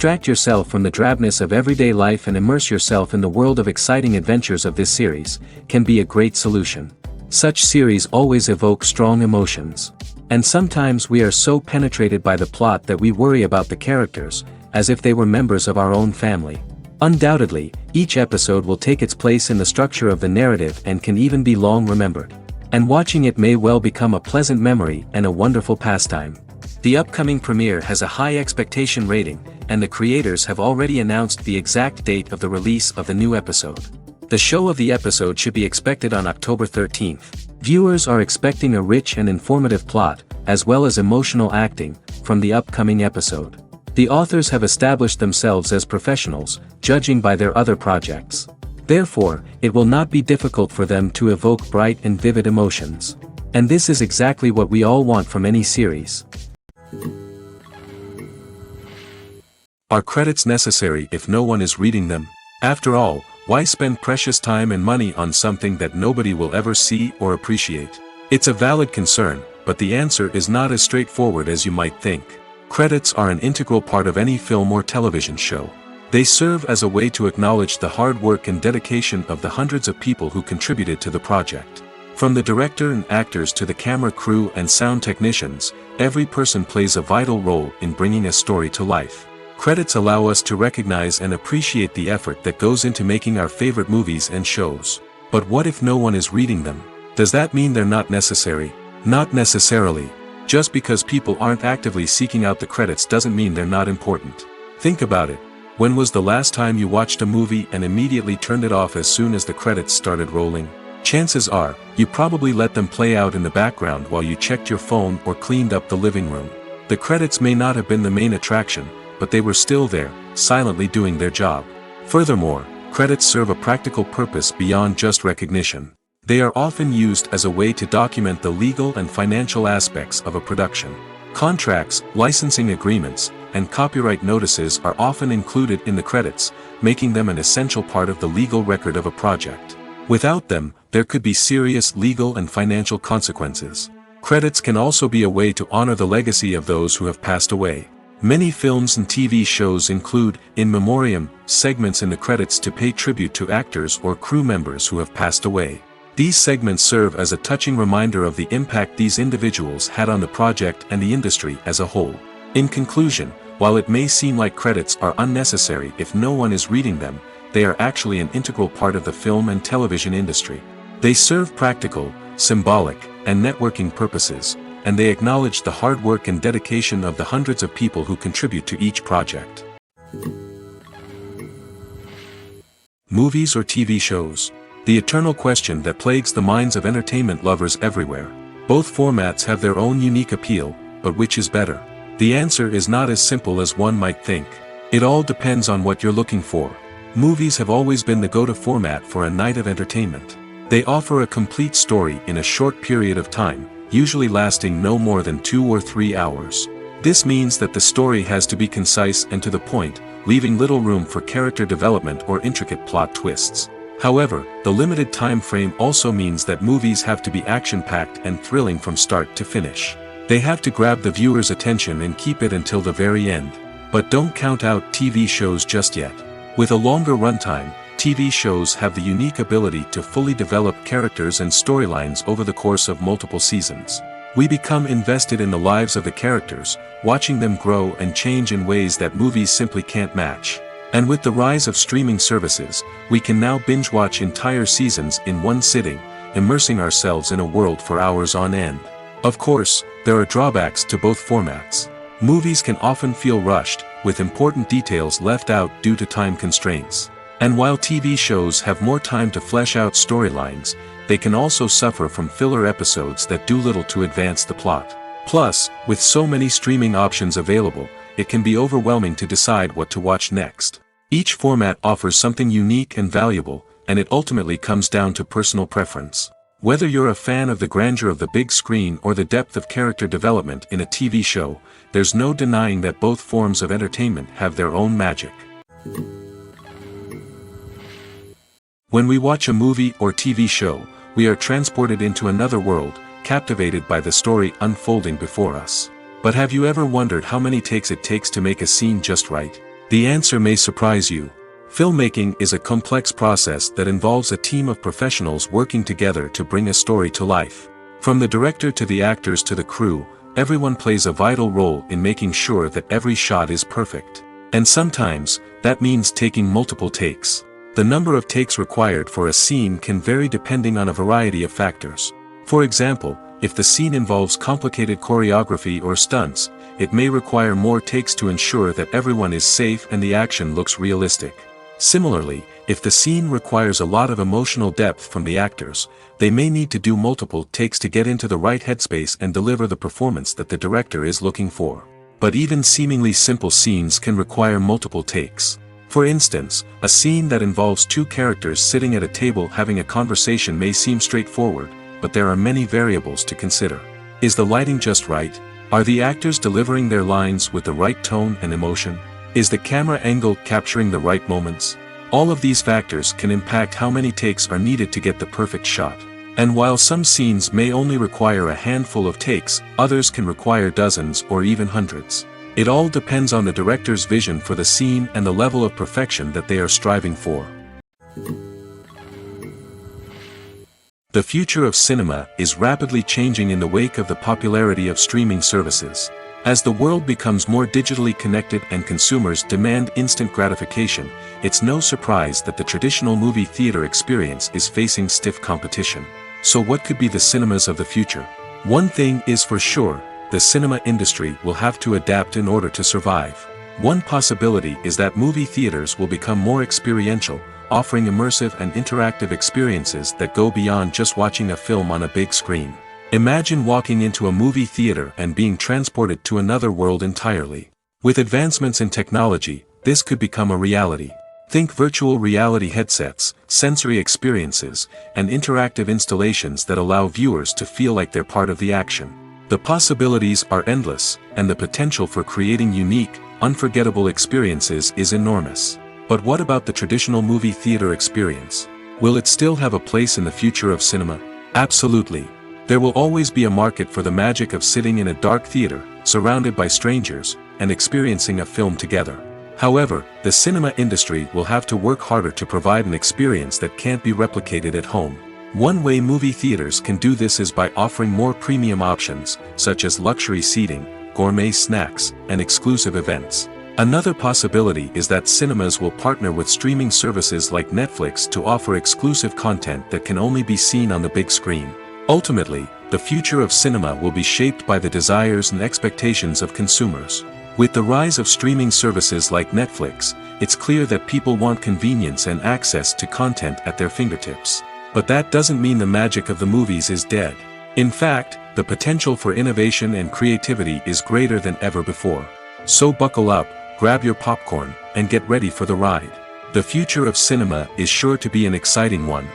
Distract yourself from the drabness of everyday life and immerse yourself in the world of exciting adventures of this series, can be a great solution. Such series always evoke strong emotions. And sometimes we are so penetrated by the plot that we worry about the characters, as if they were members of our own family. Undoubtedly, each episode will take its place in the structure of the narrative and can even be long remembered. And watching it may well become a pleasant memory and a wonderful pastime. The upcoming premiere has a high expectation rating, and the creators have already announced the exact date of the release of the new episode. The show of the episode should be expected on October 13th. Viewers are expecting a rich and informative plot, as well as emotional acting, from the upcoming episode. The authors have established themselves as professionals, judging by their other projects. Therefore, it will not be difficult for them to evoke bright and vivid emotions. And this is exactly what we all want from any series. Are credits necessary if no one is reading them? After all, why spend precious time and money on something that nobody will ever see or appreciate? It's a valid concern, but the answer is not as straightforward as you might think. Credits are an integral part of any film or television show. They serve as a way to acknowledge the hard work and dedication of the hundreds of people who contributed to the project. From the director and actors to the camera crew and sound technicians, every person plays a vital role in bringing a story to life. Credits allow us to recognize and appreciate the effort that goes into making our favorite movies and shows. But what if no one is reading them? Does that mean they're not necessary? Not necessarily. Just because people aren't actively seeking out the credits doesn't mean they're not important. Think about it. When was the last time you watched a movie and immediately turned it off as soon as the credits started rolling? Chances are, you probably let them play out in the background while you checked your phone or cleaned up the living room. The credits may not have been the main attraction, but they were still there, silently doing their job. Furthermore, credits serve a practical purpose beyond just recognition. They are often used as a way to document the legal and financial aspects of a production. Contracts, licensing agreements, and copyright notices are often included in the credits, making them an essential part of the legal record of a project. Without them, there could be serious legal and financial consequences. Credits can also be a way to honor the legacy of those who have passed away. Many films and TV shows include, in memoriam, segments in the credits to pay tribute to actors or crew members who have passed away. These segments serve as a touching reminder of the impact these individuals had on the project and the industry as a whole. In conclusion, while it may seem like credits are unnecessary if no one is reading them, they are actually an integral part of the film and television industry. They serve practical, symbolic, and networking purposes, and they acknowledge the hard work and dedication of the hundreds of people who contribute to each project. Movies or TV shows? The eternal question that plagues the minds of entertainment lovers everywhere. Both formats have their own unique appeal, but which is better? The answer is not as simple as one might think. It all depends on what you're looking for. Movies have always been the go-to format for a night of entertainment. They offer a complete story in a short period of time, usually lasting no more than 2 or 3 hours. This means that the story has to be concise and to the point, leaving little room for character development or intricate plot twists. However, the limited time frame also means that movies have to be action-packed and thrilling from start to finish. They have to grab the viewer's attention and keep it until the very end. But don't count out TV shows just yet. With a longer runtime, TV shows have the unique ability to fully develop characters and storylines over the course of multiple seasons. We become invested in the lives of the characters, watching them grow and change in ways that movies simply can't match. And with the rise of streaming services, we can now binge-watch entire seasons in one sitting, immersing ourselves in a world for hours on end. Of course, there are drawbacks to both formats. Movies can often feel rushed, with important details left out due to time constraints. And while TV shows have more time to flesh out storylines, they can also suffer from filler episodes that do little to advance the plot. Plus, with so many streaming options available, it can be overwhelming to decide what to watch next. Each format offers something unique and valuable, and it ultimately comes down to personal preference. Whether you're a fan of the grandeur of the big screen or the depth of character development in a TV show, there's no denying that both forms of entertainment have their own magic. When we watch a movie or TV show, we are transported into another world, captivated by the story unfolding before us. But have you ever wondered how many takes it takes to make a scene just right? The answer may surprise you. Filmmaking is a complex process that involves a team of professionals working together to bring a story to life. From the director to the actors to the crew, everyone plays a vital role in making sure that every shot is perfect. And sometimes, that means taking multiple takes. The number of takes required for a scene can vary depending on a variety of factors. For example, if the scene involves complicated choreography or stunts, it may require more takes to ensure that everyone is safe and the action looks realistic. Similarly, if the scene requires a lot of emotional depth from the actors, they may need to do multiple takes to get into the right headspace and deliver the performance that the director is looking for. But even seemingly simple scenes can require multiple takes. For instance, a scene that involves two characters sitting at a table having a conversation may seem straightforward, but there are many variables to consider. Is the lighting just right? Are the actors delivering their lines with the right tone and emotion? Is the camera angle capturing the right moments? All of these factors can impact how many takes are needed to get the perfect shot. And while some scenes may only require a handful of takes, others can require dozens or even hundreds. It all depends on the director's vision for the scene and the level of perfection that they are striving for. The future of cinema is rapidly changing in the wake of the popularity of streaming services. As the world becomes more digitally connected and consumers demand instant gratification, it's no surprise that the traditional movie theater experience is facing stiff competition. So what could be the cinemas of the future? One thing is for sure, the cinema industry will have to adapt in order to survive. One possibility is that movie theaters will become more experiential, offering immersive and interactive experiences that go beyond just watching a film on a big screen. Imagine walking into a movie theater and being transported to another world entirely. With advancements in technology, this could become a reality. Think virtual reality headsets, sensory experiences, and interactive installations that allow viewers to feel like they're part of the action. The possibilities are endless, and the potential for creating unique, unforgettable experiences is enormous. But what about the traditional movie theater experience? Will it still have a place in the future of cinema? Absolutely. There will always be a market for the magic of sitting in a dark theater, surrounded by strangers, and experiencing a film together. However, the cinema industry will have to work harder to provide an experience that can't be replicated at home. One way movie theaters can do this is by offering more premium options, such as luxury seating, gourmet snacks, and exclusive events. Another possibility is that cinemas will partner with streaming services like Netflix to offer exclusive content that can only be seen on the big screen. Ultimately, the future of cinema will be shaped by the desires and expectations of consumers. With the rise of streaming services like Netflix, it's clear that people want convenience and access to content at their fingertips. But that doesn't mean the magic of the movies is dead. In fact, the potential for innovation and creativity is greater than ever before. So buckle up, grab your popcorn, and get ready for the ride. The future of cinema is sure to be an exciting one.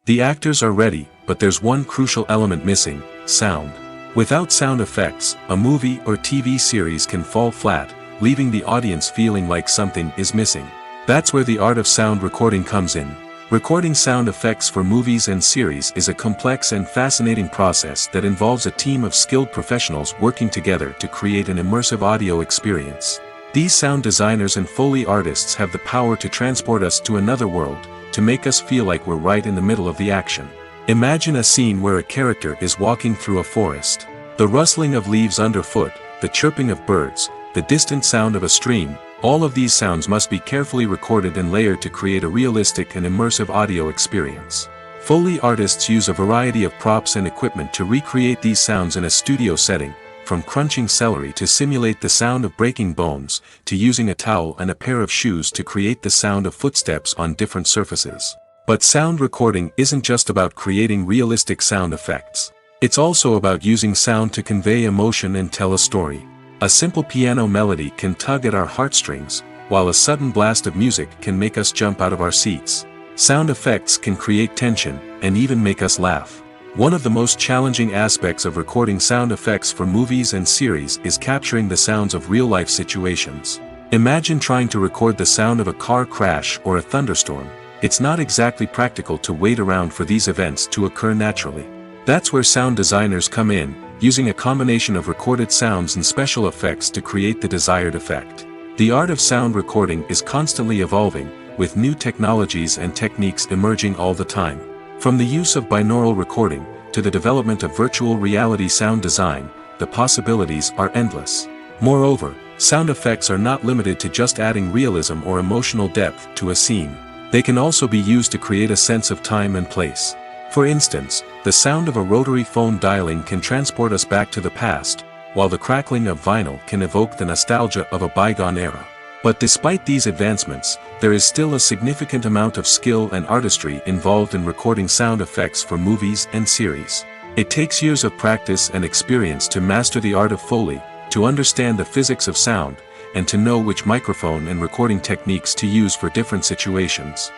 The actors are ready, but there's one crucial element missing: sound. Without sound effects, a movie or TV series can fall flat, leaving the audience feeling like something is missing. That's where the art of sound recording comes in. Recording sound effects for movies and series is a complex and fascinating process that involves a team of skilled professionals working together to create an immersive audio experience. These sound designers and Foley artists have the power to transport us to another world, to make us feel like we're right in the middle of the action. Imagine a scene where a character is walking through a forest. The rustling of leaves underfoot, the chirping of birds, the distant sound of a stream, all of these sounds must be carefully recorded and layered to create a realistic and immersive audio experience. Foley artists use a variety of props and equipment to recreate these sounds in a studio setting, from crunching celery to simulate the sound of breaking bones, to using a towel and a pair of shoes to create the sound of footsteps on different surfaces. But sound recording isn't just about creating realistic sound effects. It's also about using sound to convey emotion and tell a story. A simple piano melody can tug at our heartstrings, while a sudden blast of music can make us jump out of our seats. Sound effects can create tension, and even make us laugh. One of the most challenging aspects of recording sound effects for movies and series is capturing the sounds of real-life situations. Imagine trying to record the sound of a car crash or a thunderstorm. It's not exactly practical to wait around for these events to occur naturally. That's where sound designers come in, using a combination of recorded sounds and special effects to create the desired effect. The art of sound recording is constantly evolving, with new technologies and techniques emerging all the time. From the use of binaural recording, to the development of virtual reality sound design, the possibilities are endless. Moreover, sound effects are not limited to just adding realism or emotional depth to a scene. They can also be used to create a sense of time and place. For instance, the sound of a rotary phone dialing can transport us back to the past, while the crackling of vinyl can evoke the nostalgia of a bygone era. But despite these advancements, there is still a significant amount of skill and artistry involved in recording sound effects for movies and series. It takes years of practice and experience to master the art of Foley, to understand the physics of sound, and to know which microphone and recording techniques to use for different situations.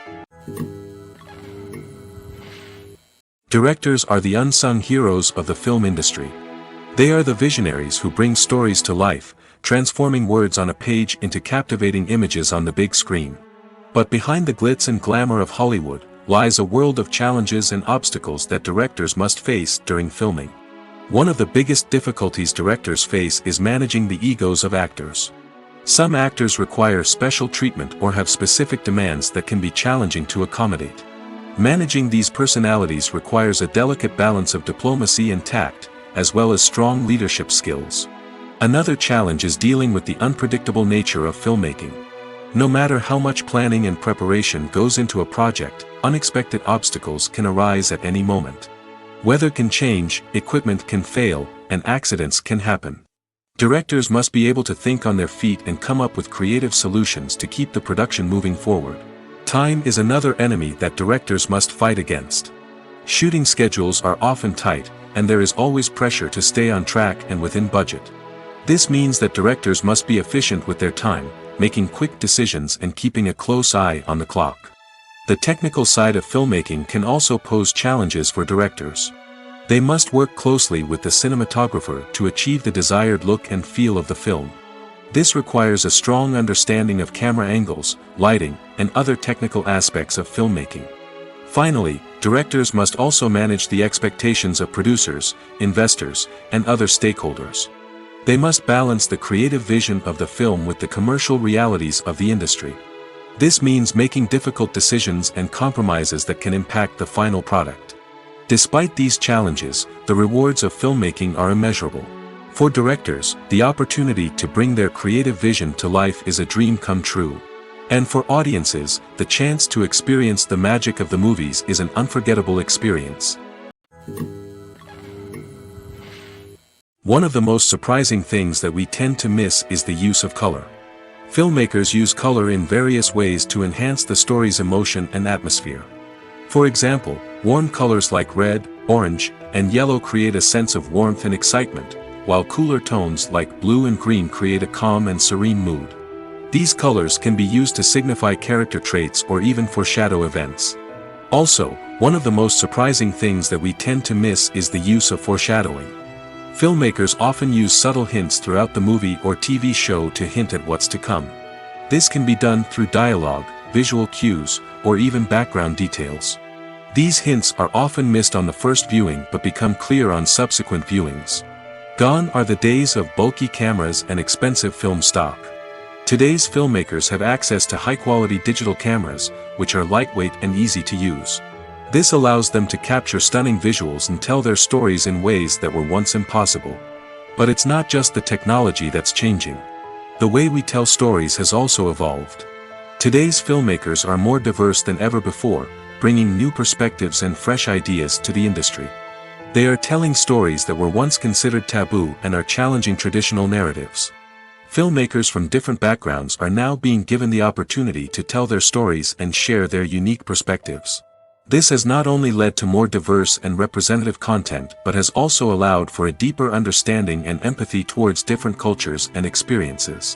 Directors are the unsung heroes of the film industry. They are the visionaries who bring stories to life, transforming words on a page into captivating images on the big screen. But behind the glitz and glamour of Hollywood, lies a world of challenges and obstacles that directors must face during filming. One of the biggest difficulties directors face is managing the egos of actors. Some actors require special treatment or have specific demands that can be challenging to accommodate. Managing these personalities requires a delicate balance of diplomacy and tact, as well as strong leadership skills. Another challenge is dealing with the unpredictable nature of filmmaking. No matter how much planning and preparation goes into a project, unexpected obstacles can arise at any moment. Weather can change, equipment can fail, and accidents can happen. Directors must be able to think on their feet and come up with creative solutions to keep the production moving forward. Time is another enemy that directors must fight against. Shooting schedules are often tight, and there is always pressure to stay on track and within budget. This means that directors must be efficient with their time, making quick decisions and keeping a close eye on the clock. The technical side of filmmaking can also pose challenges for directors. They must work closely with the cinematographer to achieve the desired look and feel of the film. This requires a strong understanding of camera angles, lighting, and other technical aspects of filmmaking. Finally, directors must also manage the expectations of producers, investors, and other stakeholders. They must balance the creative vision of the film with the commercial realities of the industry. This means making difficult decisions and compromises that can impact the final product. Despite these challenges, the rewards of filmmaking are immeasurable. For directors, the opportunity to bring their creative vision to life is a dream come true. And for audiences, the chance to experience the magic of the movies is an unforgettable experience. One of the most surprising things that we tend to miss is the use of color. Filmmakers use color in various ways to enhance the story's emotion and atmosphere. For example, warm colors like red, orange, and yellow create a sense of warmth and excitement, while cooler tones like blue and green create a calm and serene mood. These colors can be used to signify character traits or even foreshadow events. Also, one of the most surprising things that we tend to miss is the use of foreshadowing. Filmmakers often use subtle hints throughout the movie or TV show to hint at what's to come. This can be done through dialogue, visual cues, or even background details. These hints are often missed on the first viewing but become clear on subsequent viewings. Gone are the days of bulky cameras and expensive film stock. Today's filmmakers have access to high-quality digital cameras, which are lightweight and easy to use. This allows them to capture stunning visuals and tell their stories in ways that were once impossible. But it's not just the technology that's changing. The way we tell stories has also evolved. Today's filmmakers are more diverse than ever before, bringing new perspectives and fresh ideas to the industry. They are telling stories that were once considered taboo and are challenging traditional narratives. Filmmakers from different backgrounds are now being given the opportunity to tell their stories and share their unique perspectives. This has not only led to more diverse and representative content but has also allowed for a deeper understanding and empathy towards different cultures and experiences.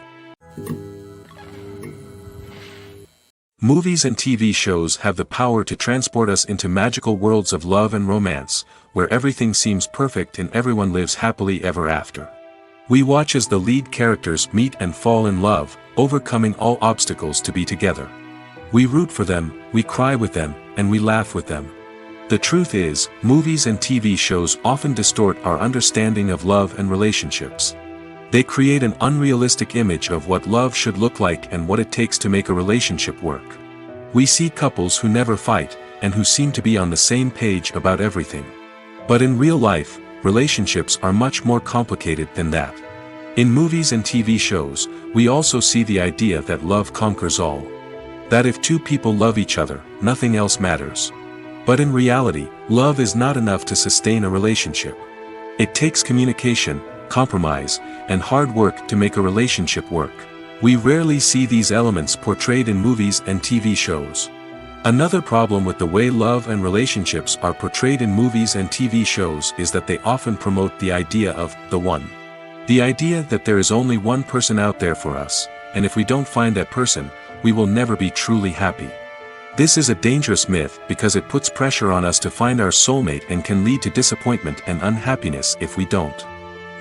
Movies and TV shows have the power to transport us into magical worlds of love and romance, where everything seems perfect and everyone lives happily ever after. We watch as the lead characters meet and fall in love, overcoming all obstacles to be together. We root for them, we cry with them, and we laugh with them. The truth is, movies and TV shows often distort our understanding of love and relationships. They create an unrealistic image of what love should look like and what it takes to make a relationship work. We see couples who never fight, and who seem to be on the same page about everything. But in real life, relationships are much more complicated than that. In movies and TV shows, we also see the idea that love conquers all. That if two people love each other, nothing else matters. But in reality, love is not enough to sustain a relationship. It takes communication, compromise, and hard work to make a relationship work. We rarely see these elements portrayed in movies and TV shows. Another problem with the way love and relationships are portrayed in movies and TV shows is that they often promote the idea of the one. The idea that there is only one person out there for us, and if we don't find that person, we will never be truly happy. This is a dangerous myth because it puts pressure on us to find our soulmate and can lead to disappointment and unhappiness if we don't.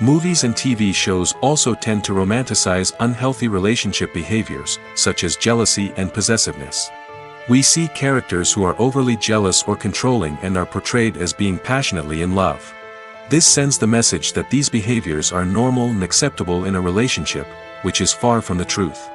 Movies and TV shows also tend to romanticize unhealthy relationship behaviors, such as jealousy and possessiveness. We see characters who are overly jealous or controlling and are portrayed as being passionately in love. This sends the message that these behaviors are normal and acceptable in a relationship, which is far from the truth.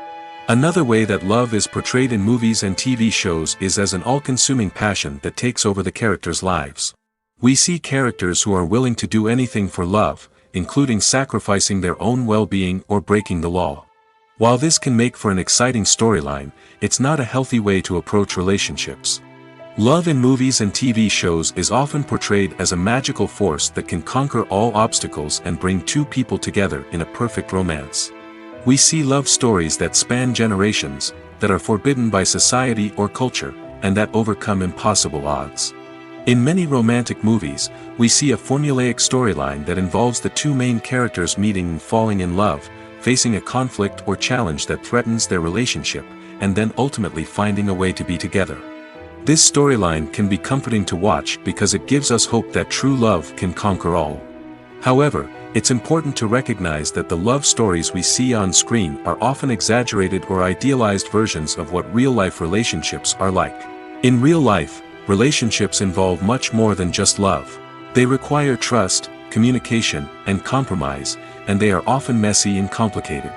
Another way that love is portrayed in movies and TV shows is as an all-consuming passion that takes over the characters' lives. We see characters who are willing to do anything for love, including sacrificing their own well-being or breaking the law. While this can make for an exciting storyline, it's not a healthy way to approach relationships. Love in movies and TV shows is often portrayed as a magical force that can conquer all obstacles and bring two people together in a perfect romance. We see love stories that span generations, that are forbidden by society or culture, and that overcome impossible odds. In many romantic movies, we see a formulaic storyline that involves the two main characters meeting and falling in love, facing a conflict or challenge that threatens their relationship, and then ultimately finding a way to be together. This storyline can be comforting to watch because it gives us hope that true love can conquer all. However, it's important to recognize that the love stories we see on screen are often exaggerated or idealized versions of what real-life relationships are like. In real life, relationships involve much more than just love. They require trust, communication, and compromise, and they are often messy and complicated.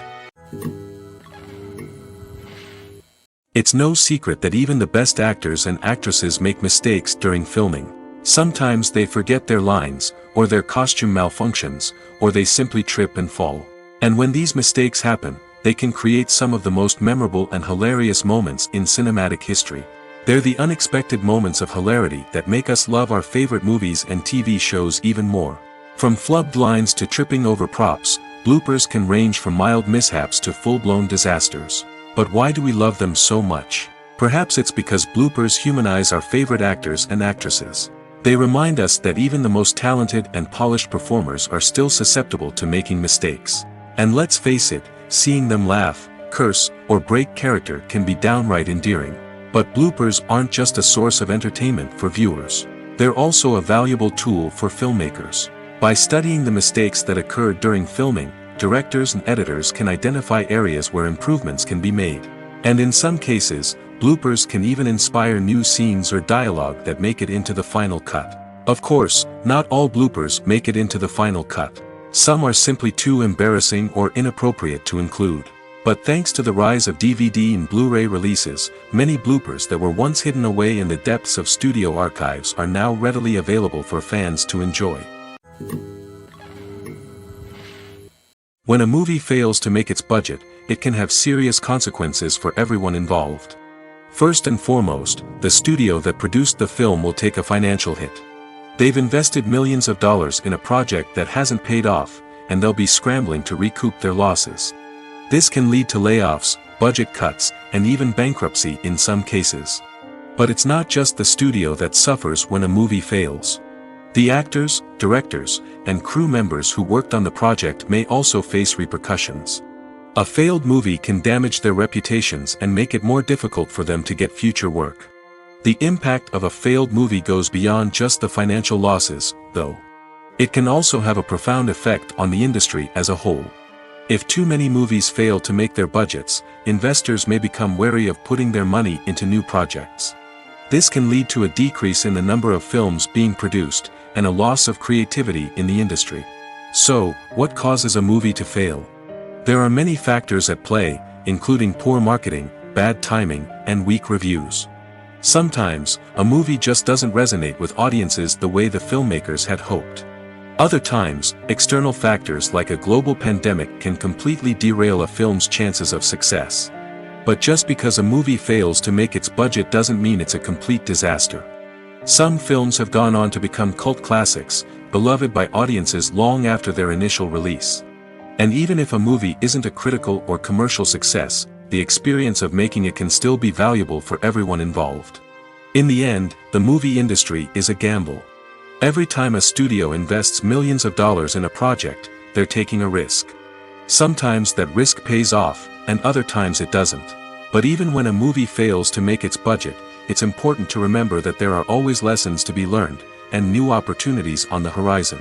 It's no secret that even the best actors and actresses make mistakes during filming. Sometimes they forget their lines, or their costume malfunctions, or they simply trip and fall. And when these mistakes happen, they can create some of the most memorable and hilarious moments in cinematic history. They're the unexpected moments of hilarity that make us love our favorite movies and TV shows even more. From flubbed lines to tripping over props, bloopers can range from mild mishaps to full-blown disasters. But why do we love them so much? Perhaps it's because bloopers humanize our favorite actors and actresses. They remind us that even the most talented and polished performers are still susceptible to making mistakes. And let's face it, seeing them laugh, curse, or break character can be downright endearing. But bloopers aren't just a source of entertainment for viewers. They're also a valuable tool for filmmakers. By studying the mistakes that occurred during filming, directors and editors can identify areas where improvements can be made. And in some cases, bloopers can even inspire new scenes or dialogue that make it into the final cut. Of course, not all bloopers make it into the final cut. Some are simply too embarrassing or inappropriate to include. But thanks to the rise of DVD and Blu-ray releases, many bloopers that were once hidden away in the depths of studio archives are now readily available for fans to enjoy. When a movie fails to make its budget, it can have serious consequences for everyone involved. First and foremost, the studio that produced the film will take a financial hit. They've invested millions of dollars in a project that hasn't paid off, and they'll be scrambling to recoup their losses. This can lead to layoffs, budget cuts, and even bankruptcy in some cases. But it's not just the studio that suffers when a movie fails. The actors, directors, and crew members who worked on the project may also face repercussions. A failed movie can damage their reputations and make it more difficult for them to get future work. The impact of a failed movie goes beyond just the financial losses, though. It can also have a profound effect on the industry as a whole. If too many movies fail to make their budgets, investors may become wary of putting their money into new projects. This can lead to a decrease in the number of films being produced, and a loss of creativity in the industry. So, what causes a movie to fail? There are many factors at play, including poor marketing, bad timing, and weak reviews. Sometimes, a movie just doesn't resonate with audiences the way the filmmakers had hoped. Other times, external factors like a global pandemic can completely derail a film's chances of success. But just because a movie fails to make its budget doesn't mean it's a complete disaster. Some films have gone on to become cult classics, beloved by audiences long after their initial release. And even if a movie isn't a critical or commercial success, the experience of making it can still be valuable for everyone involved. In the end, the movie industry is a gamble. Every time a studio invests millions of dollars in a project, they're taking a risk. Sometimes that risk pays off, and other times it doesn't. But even when a movie fails to make its budget, it's important to remember that there are always lessons to be learned, and new opportunities on the horizon.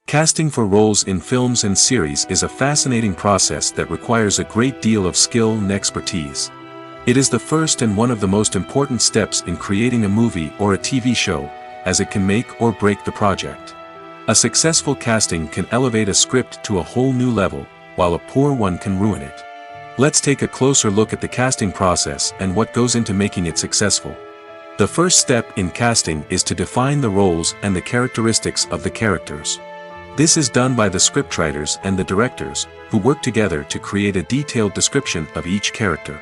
Casting for roles in films and series is a fascinating process that requires a great deal of skill and expertise. It is the first and one of the most important steps in creating a movie or a TV show, as it can make or break the project. A successful casting can elevate a script to a whole new level, while a poor one can ruin it. Let's take a closer look at the casting process and what goes into making it successful. The first step in casting is to define the roles and the characteristics of the characters. This is done by the scriptwriters and the directors, who work together to create a detailed description of each character.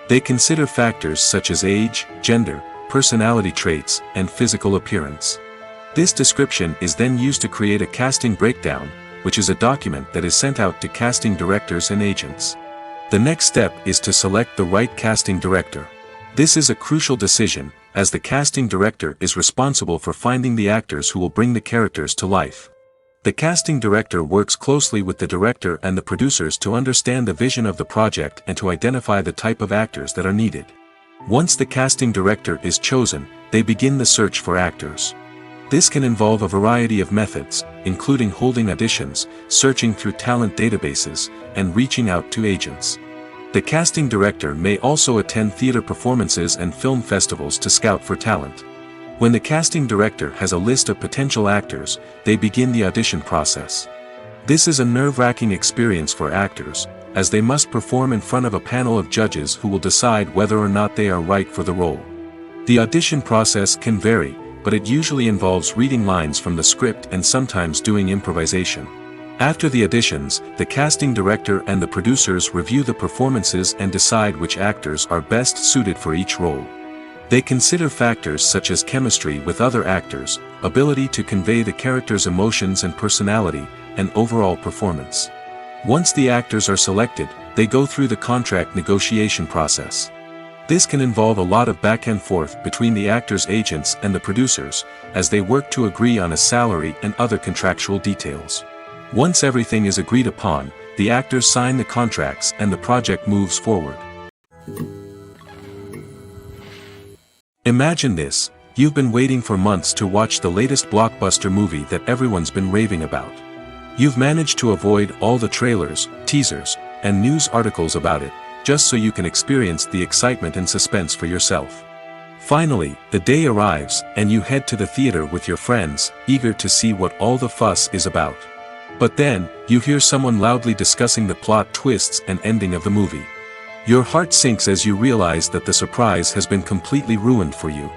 They consider factors such as age, gender, personality traits, and physical appearance. This description is then used to create a casting breakdown, which is a document that is sent out to casting directors and agents. The next step is to select the right casting director. This is a crucial decision, as the casting director is responsible for finding the actors who will bring the characters to life. The casting director works closely with the director and the producers to understand the vision of the project and to identify the type of actors that are needed. Once the casting director is chosen, they begin the search for actors. This can involve a variety of methods, including holding auditions, searching through talent databases, and reaching out to agents. The casting director may also attend theater performances and film festivals to scout for talent. When the casting director has a list of potential actors, they begin the audition process. This is a nerve-wracking experience for actors, as they must perform in front of a panel of judges who will decide whether or not they are right for the role. The audition process can vary, but it usually involves reading lines from the script and sometimes doing improvisation. After the auditions, the casting director and the producers review the performances and decide which actors are best suited for each role. They consider factors such as chemistry with other actors, ability to convey the character's emotions and personality, and overall performance. Once the actors are selected, they go through the contract negotiation process. This can involve a lot of back and forth between the actors' agents and the producers, as they work to agree on a salary and other contractual details. Once everything is agreed upon, the actors sign the contracts and the project moves forward. Imagine this: you've been waiting for months to watch the latest blockbuster movie that everyone's been raving about. You've managed to avoid all the trailers, teasers, and news articles about it, just so you can experience the excitement and suspense for yourself. Finally, the day arrives, and you head to the theater with your friends, eager to see what all the fuss is about. But then, you hear someone loudly discussing the plot twists and ending of the movie. Your heart sinks as you realize that the surprise has been completely ruined for you.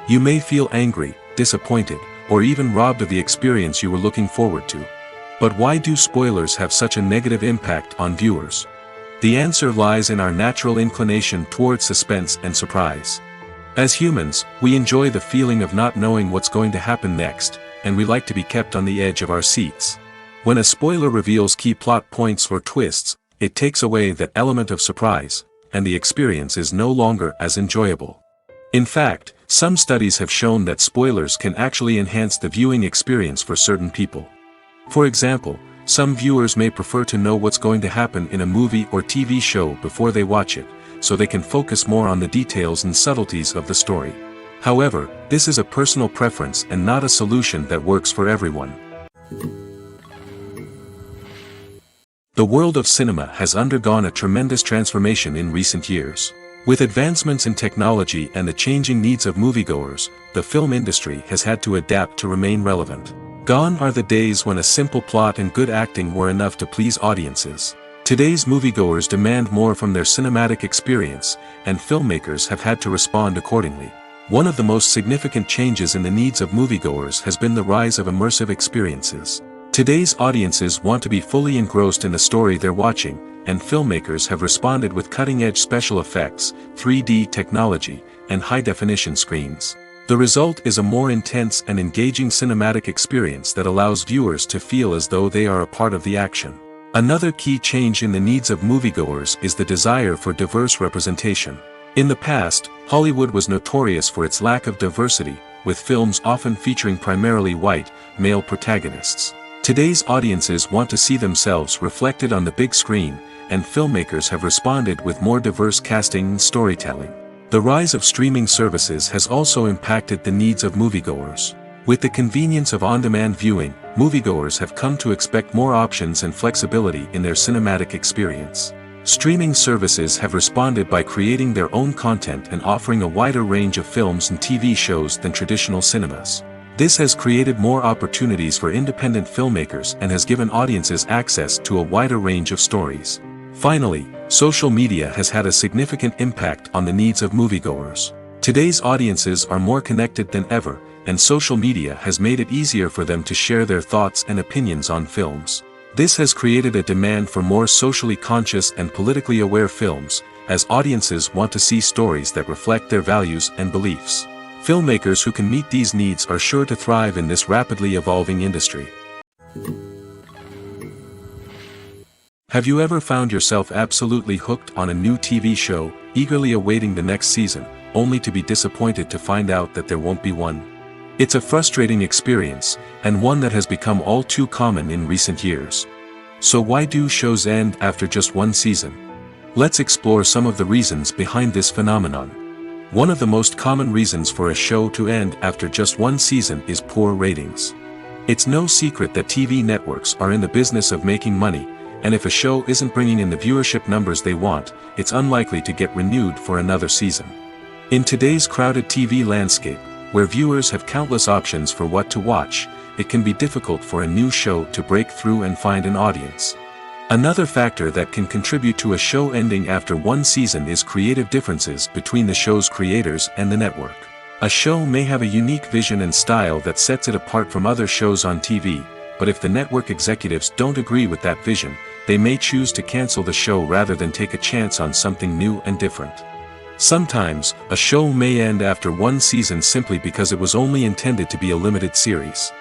You may feel angry, disappointed, or even robbed of the experience you were looking forward to. But why do spoilers have such a negative impact on viewers? The answer lies in our natural inclination toward suspense and surprise. As humans, we enjoy the feeling of not knowing what's going to happen next, and we like to be kept on the edge of our seats. When a spoiler reveals key plot points or twists, it takes away that element of surprise, and the experience is no longer as enjoyable. In fact, some studies have shown that spoilers can actually enhance the viewing experience for certain people. For example, some viewers may prefer to know what's going to happen in a movie or TV show before they watch it, so they can focus more on the details and subtleties of the story. However, this is a personal preference and not a solution that works for everyone. The world of cinema has undergone a tremendous transformation in recent years. With advancements in technology and the changing needs of moviegoers, the film industry has had to adapt to remain relevant. Gone are the days when a simple plot and good acting were enough to please audiences. Today's moviegoers demand more from their cinematic experience, and filmmakers have had to respond accordingly. One of the most significant changes in the needs of moviegoers has been the rise of immersive experiences. Today's audiences want to be fully engrossed in the story they're watching, and filmmakers have responded with cutting-edge special effects, 3D technology, and high-definition screens. The result is a more intense and engaging cinematic experience that allows viewers to feel as though they are a part of the action. Another key change in the needs of moviegoers is the desire for diverse representation. In the past, Hollywood was notorious for its lack of diversity, with films often featuring primarily white, male protagonists. Today's audiences want to see themselves reflected on the big screen, and filmmakers have responded with more diverse casting and storytelling. The rise of streaming services has also impacted the needs of moviegoers. With the convenience of on-demand viewing, moviegoers have come to expect more options and flexibility in their cinematic experience. Streaming services have responded by creating their own content and offering a wider range of films and TV shows than traditional cinemas. This has created more opportunities for independent filmmakers and has given audiences access to a wider range of stories. Finally, social media has had a significant impact on the needs of moviegoers. Today's audiences are more connected than ever, and social media has made it easier for them to share their thoughts and opinions on films. This has created a demand for more socially conscious and politically aware films, as audiences want to see stories that reflect their values and beliefs. Filmmakers who can meet these needs are sure to thrive in this rapidly evolving industry. Have you ever found yourself absolutely hooked on a new TV show, eagerly awaiting the next season, only to be disappointed to find out that there won't be one? It's a frustrating experience, and one that has become all too common in recent years. So why do shows end after just one season? Let's explore some of the reasons behind this phenomenon. One of the most common reasons for a show to end after just one season is poor ratings. It's no secret that TV networks are in the business of making money, and if a show isn't bringing in the viewership numbers they want, it's unlikely to get renewed for another season. In today's crowded TV landscape, where viewers have countless options for what to watch, it can be difficult for a new show to break through and find an audience. Another factor that can contribute to a show ending after one season is creative differences between the show's creators and the network. A show may have a unique vision and style that sets it apart from other shows on TV, but if the network executives don't agree with that vision, they may choose to cancel the show rather than take a chance on something new and different. Sometimes, a show may end after one season simply because it was only intended to be a limited series.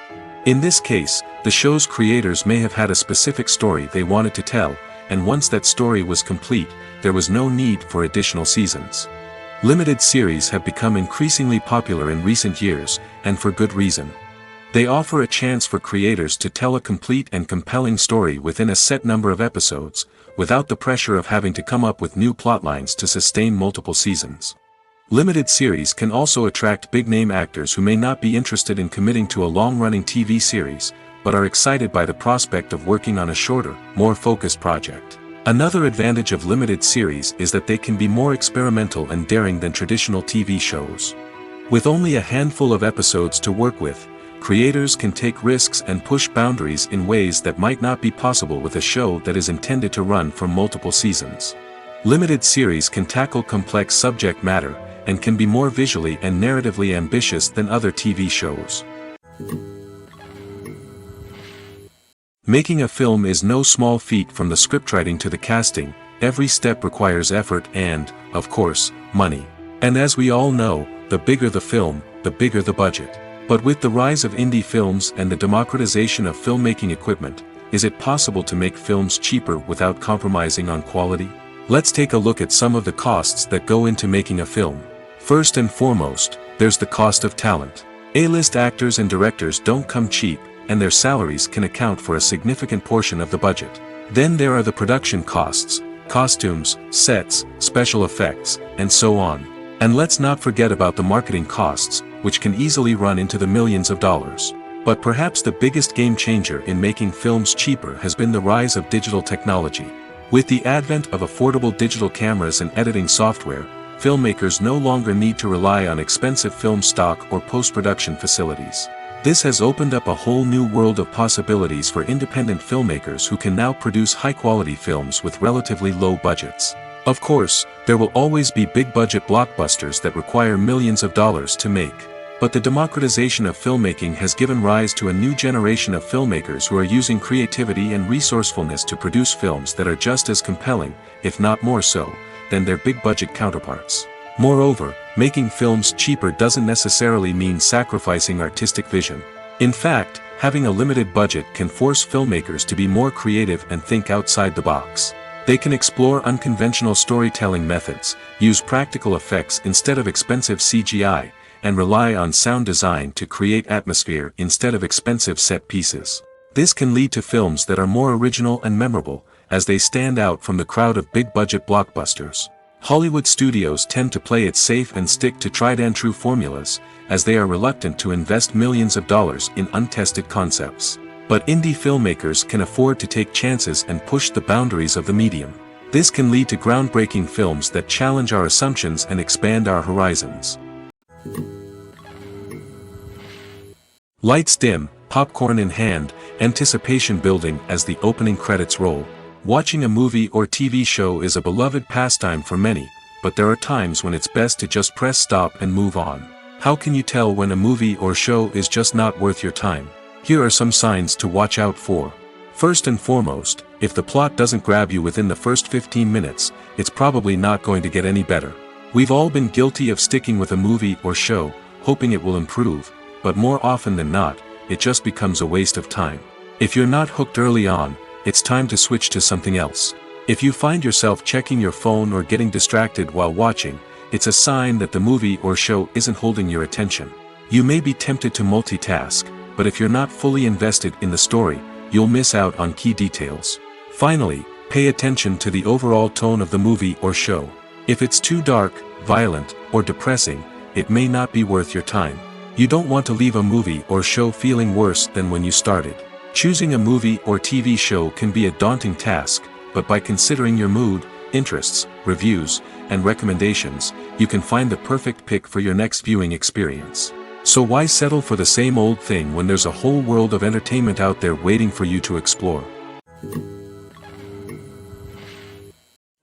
In this case, the show's creators may have had a specific story they wanted to tell, and once that story was complete, there was no need for additional seasons. Limited series have become increasingly popular in recent years, and for good reason. They offer a chance for creators to tell a complete and compelling story within a set number of episodes, without the pressure of having to come up with new plotlines to sustain multiple seasons. Limited series can also attract big-name actors who may not be interested in committing to a long-running TV series, but are excited by the prospect of working on a shorter, more focused project. Another advantage of limited series is that they can be more experimental and daring than traditional TV shows. With only a handful of episodes to work with, creators can take risks and push boundaries in ways that might not be possible with a show that is intended to run for multiple seasons. Limited series can tackle complex subject matter, and can be more visually and narratively ambitious than other TV shows. Making a film is no small feat. From the scriptwriting to the casting, every step requires effort and, of course, money. And as we all know, the bigger the film, the bigger the budget. But with the rise of indie films and the democratization of filmmaking equipment, is it possible to make films cheaper without compromising on quality? Let's take a look at some of the costs that go into making a film. First and foremost, there's the cost of talent. A-list actors and directors don't come cheap, and their salaries can account for a significant portion of the budget. Then there are the production costs, costumes, sets, special effects, and so on. And let's not forget about the marketing costs, which can easily run into the millions of dollars. But perhaps the biggest game changer in making films cheaper has been the rise of digital technology. With the advent of affordable digital cameras and editing software, filmmakers no longer need to rely on expensive film stock or post-production facilities. This has opened up a whole new world of possibilities for independent filmmakers who can now produce high-quality films with relatively low budgets. Of course, there will always be big-budget blockbusters that require millions of dollars to make. But the democratization of filmmaking has given rise to a new generation of filmmakers who are using creativity and resourcefulness to produce films that are just as compelling, if not more so, than their big-budget counterparts. Moreover, making films cheaper doesn't necessarily mean sacrificing artistic vision. In fact, having a limited budget can force filmmakers to be more creative and think outside the box. They can explore unconventional storytelling methods, use practical effects instead of expensive CGI, and rely on sound design to create atmosphere instead of expensive set pieces. This can lead to films that are more original and memorable, as they stand out from the crowd of big-budget blockbusters. Hollywood studios tend to play it safe and stick to tried-and-true formulas, as they are reluctant to invest millions of dollars in untested concepts. But indie filmmakers can afford to take chances and push the boundaries of the medium. This can lead to groundbreaking films that challenge our assumptions and expand our horizons. Lights dim, popcorn in hand, anticipation building as the opening credits roll. Watching a movie or TV show is a beloved pastime for many, but there are times when it's best to just press stop and move on. How can you tell when a movie or show is just not worth your time? Here are some signs to watch out for. First and foremost, if the plot doesn't grab you within the first 15 minutes, it's probably not going to get any better. We've all been guilty of sticking with a movie or show, hoping it will improve, but more often than not, it just becomes a waste of time. If you're not hooked early on, it's time to switch to something else. If you find yourself checking your phone or getting distracted while watching, it's a sign that the movie or show isn't holding your attention. You may be tempted to multitask, but if you're not fully invested in the story, you'll miss out on key details. Finally, pay attention to the overall tone of the movie or show. If it's too dark, violent, or depressing, it may not be worth your time. You don't want to leave a movie or show feeling worse than when you started. Choosing a movie or TV show can be a daunting task, but by considering your mood, interests, reviews, and recommendations, you can find the perfect pick for your next viewing experience. So why settle for the same old thing when there's a whole world of entertainment out there waiting for you to explore?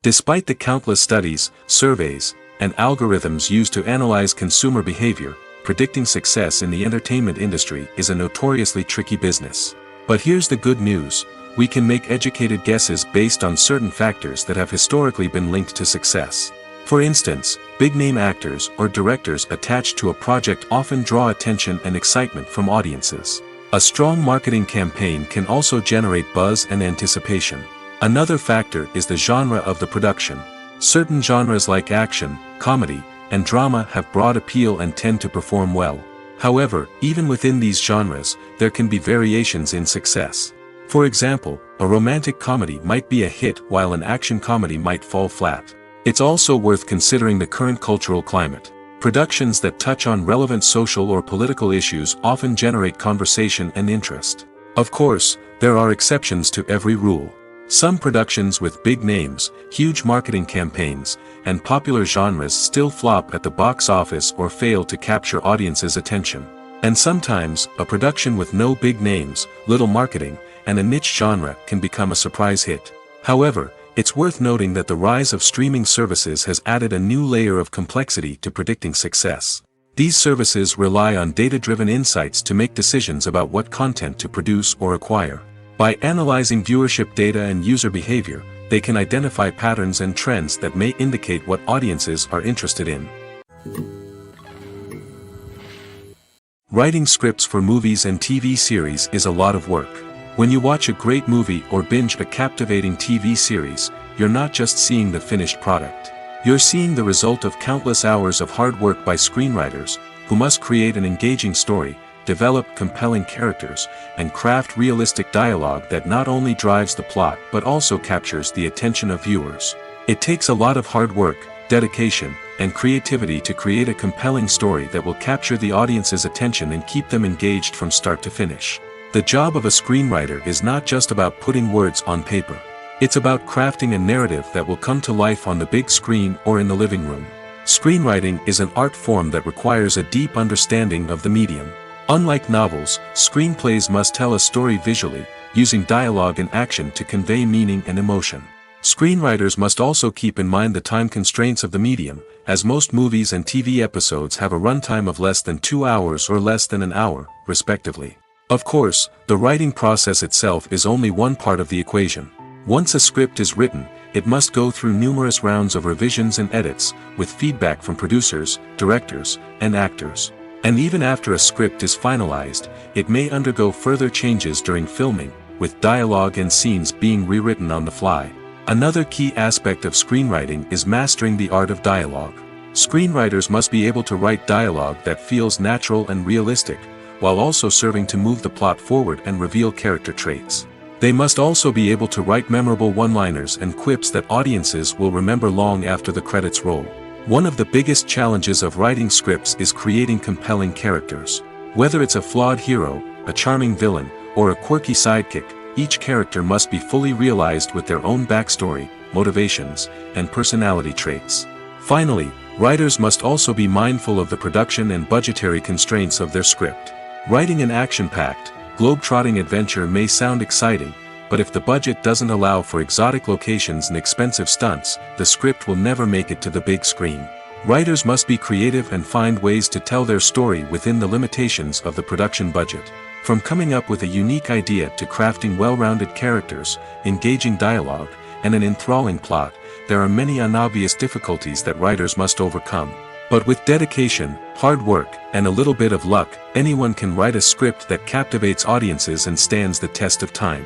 Despite the countless studies, surveys, and algorithms used to analyze consumer behavior, predicting success in the entertainment industry is a notoriously tricky business. But here's the good news: we can make educated guesses based on certain factors that have historically been linked to success. For instance, big-name actors or directors attached to a project often draw attention and excitement from audiences. A strong marketing campaign can also generate buzz and anticipation. Another factor is the genre of the production. Certain genres like action, comedy, and drama have broad appeal and tend to perform well. However, even within these genres, there can be variations in success. For example, a romantic comedy might be a hit while an action comedy might fall flat. It's also worth considering the current cultural climate. Productions that touch on relevant social or political issues often generate conversation and interest. Of course, there are exceptions to every rule. Some productions with big names, huge marketing campaigns, and popular genres still flop at the box office or fail to capture audiences' attention. And sometimes, a production with no big names, little marketing, and a niche genre can become a surprise hit. However, it's worth noting that the rise of streaming services has added a new layer of complexity to predicting success. These services rely on data-driven insights to make decisions about what content to produce or acquire. By analyzing viewership data and user behavior, they can identify patterns and trends that may indicate what audiences are interested in. Writing scripts for movies and TV series is a lot of work. When you watch a great movie or binge a captivating TV series, you're not just seeing the finished product. You're seeing the result of countless hours of hard work by screenwriters, who must create an engaging story, develop compelling characters, and craft realistic dialogue that not only drives the plot but also captures the attention of viewers. It takes a lot of hard work, dedication, and creativity to create a compelling story that will capture the audience's attention and keep them engaged from start to finish. The job of a screenwriter is not just about putting words on paper. It's about crafting a narrative that will come to life on the big screen or in the living room. Screenwriting is an art form that requires a deep understanding of the medium. Unlike novels, screenplays must tell a story visually, using dialogue and action to convey meaning and emotion. Screenwriters must also keep in mind the time constraints of the medium, as most movies and TV episodes have a runtime of less than 2 hours or less than an hour, respectively. Of course, the writing process itself is only one part of the equation. Once a script is written, it must go through numerous rounds of revisions and edits, with feedback from producers, directors, and actors. And even after a script is finalized, it may undergo further changes during filming, with dialogue and scenes being rewritten on the fly. Another key aspect of screenwriting is mastering the art of dialogue. Screenwriters must be able to write dialogue that feels natural and realistic, while also serving to move the plot forward and reveal character traits. They must also be able to write memorable one-liners and quips that audiences will remember long after the credits roll. One of the biggest challenges of writing scripts is creating compelling characters. Whether it's a flawed hero, a charming villain, or a quirky sidekick, each character must be fully realized with their own backstory, motivations, and personality traits. Finally, writers must also be mindful of the production and budgetary constraints of their script. Writing an action-packed, globe-trotting adventure may sound exciting, but if the budget doesn't allow for exotic locations and expensive stunts, the script will never make it to the big screen. Writers must be creative and find ways to tell their story within the limitations of the production budget. From coming up with a unique idea to crafting well-rounded characters, engaging dialogue, and an enthralling plot, there are many unobvious difficulties that writers must overcome. But with dedication, hard work, and a little bit of luck, anyone can write a script that captivates audiences and stands the test of time.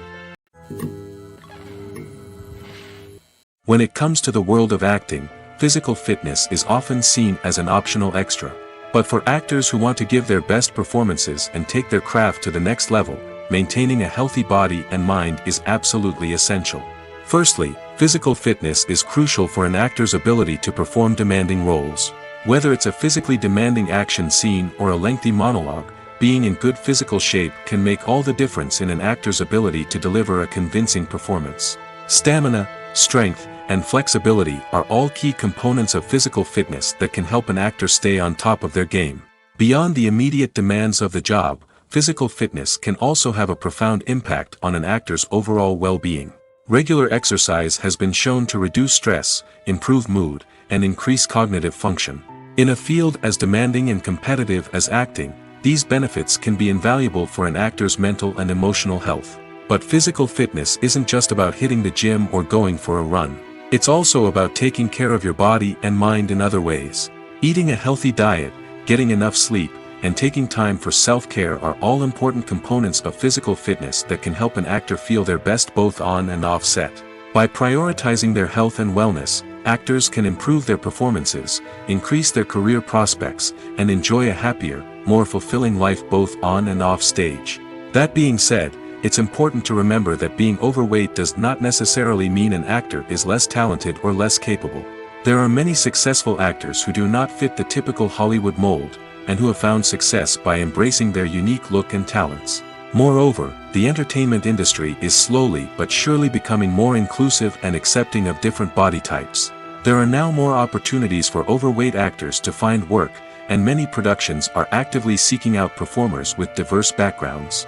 When it comes to the world of acting, physical fitness is often seen as an optional extra. But for actors who want to give their best performances and take their craft to the next level, maintaining a healthy body and mind is absolutely essential. Firstly, physical fitness is crucial for an actor's ability to perform demanding roles. Whether it's a physically demanding action scene or a lengthy monologue, being in good physical shape can make all the difference in an actor's ability to deliver a convincing performance. Stamina, strength, and flexibility are all key components of physical fitness that can help an actor stay on top of their game. Beyond the immediate demands of the job, physical fitness can also have a profound impact on an actor's overall well-being. Regular exercise has been shown to reduce stress, improve mood, and increase cognitive function. In a field as demanding and competitive as acting, these benefits can be invaluable for an actor's mental and emotional health. But physical fitness isn't just about hitting the gym or going for a run. It's also about taking care of your body and mind in other ways. Eating a healthy diet, getting enough sleep, and taking time for self-care are all important components of physical fitness that can help an actor feel their best both on and off set. By prioritizing their health and wellness, actors can improve their performances, increase their career prospects, and enjoy a happier, more fulfilling life both on and off stage. That being said, it's important to remember that being overweight does not necessarily mean an actor is less talented or less capable. There are many successful actors who do not fit the typical Hollywood mold, and who have found success by embracing their unique look and talents. Moreover, the entertainment industry is slowly but surely becoming more inclusive and accepting of different body types. There are now more opportunities for overweight actors to find work, and many productions are actively seeking out performers with diverse backgrounds.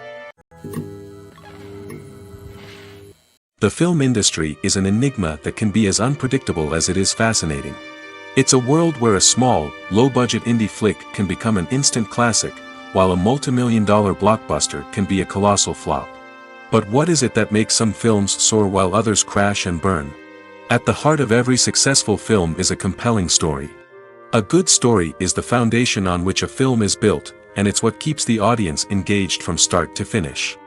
The film industry is an enigma that can be as unpredictable as it is fascinating. It's a world where a small, low-budget indie flick can become an instant classic, while a multi-million-dollar blockbuster can be a colossal flop. But what is it that makes some films soar while others crash and burn? At the heart of every successful film is a compelling story. A good story is the foundation on which a film is built, and it's what keeps the audience engaged from start to finish.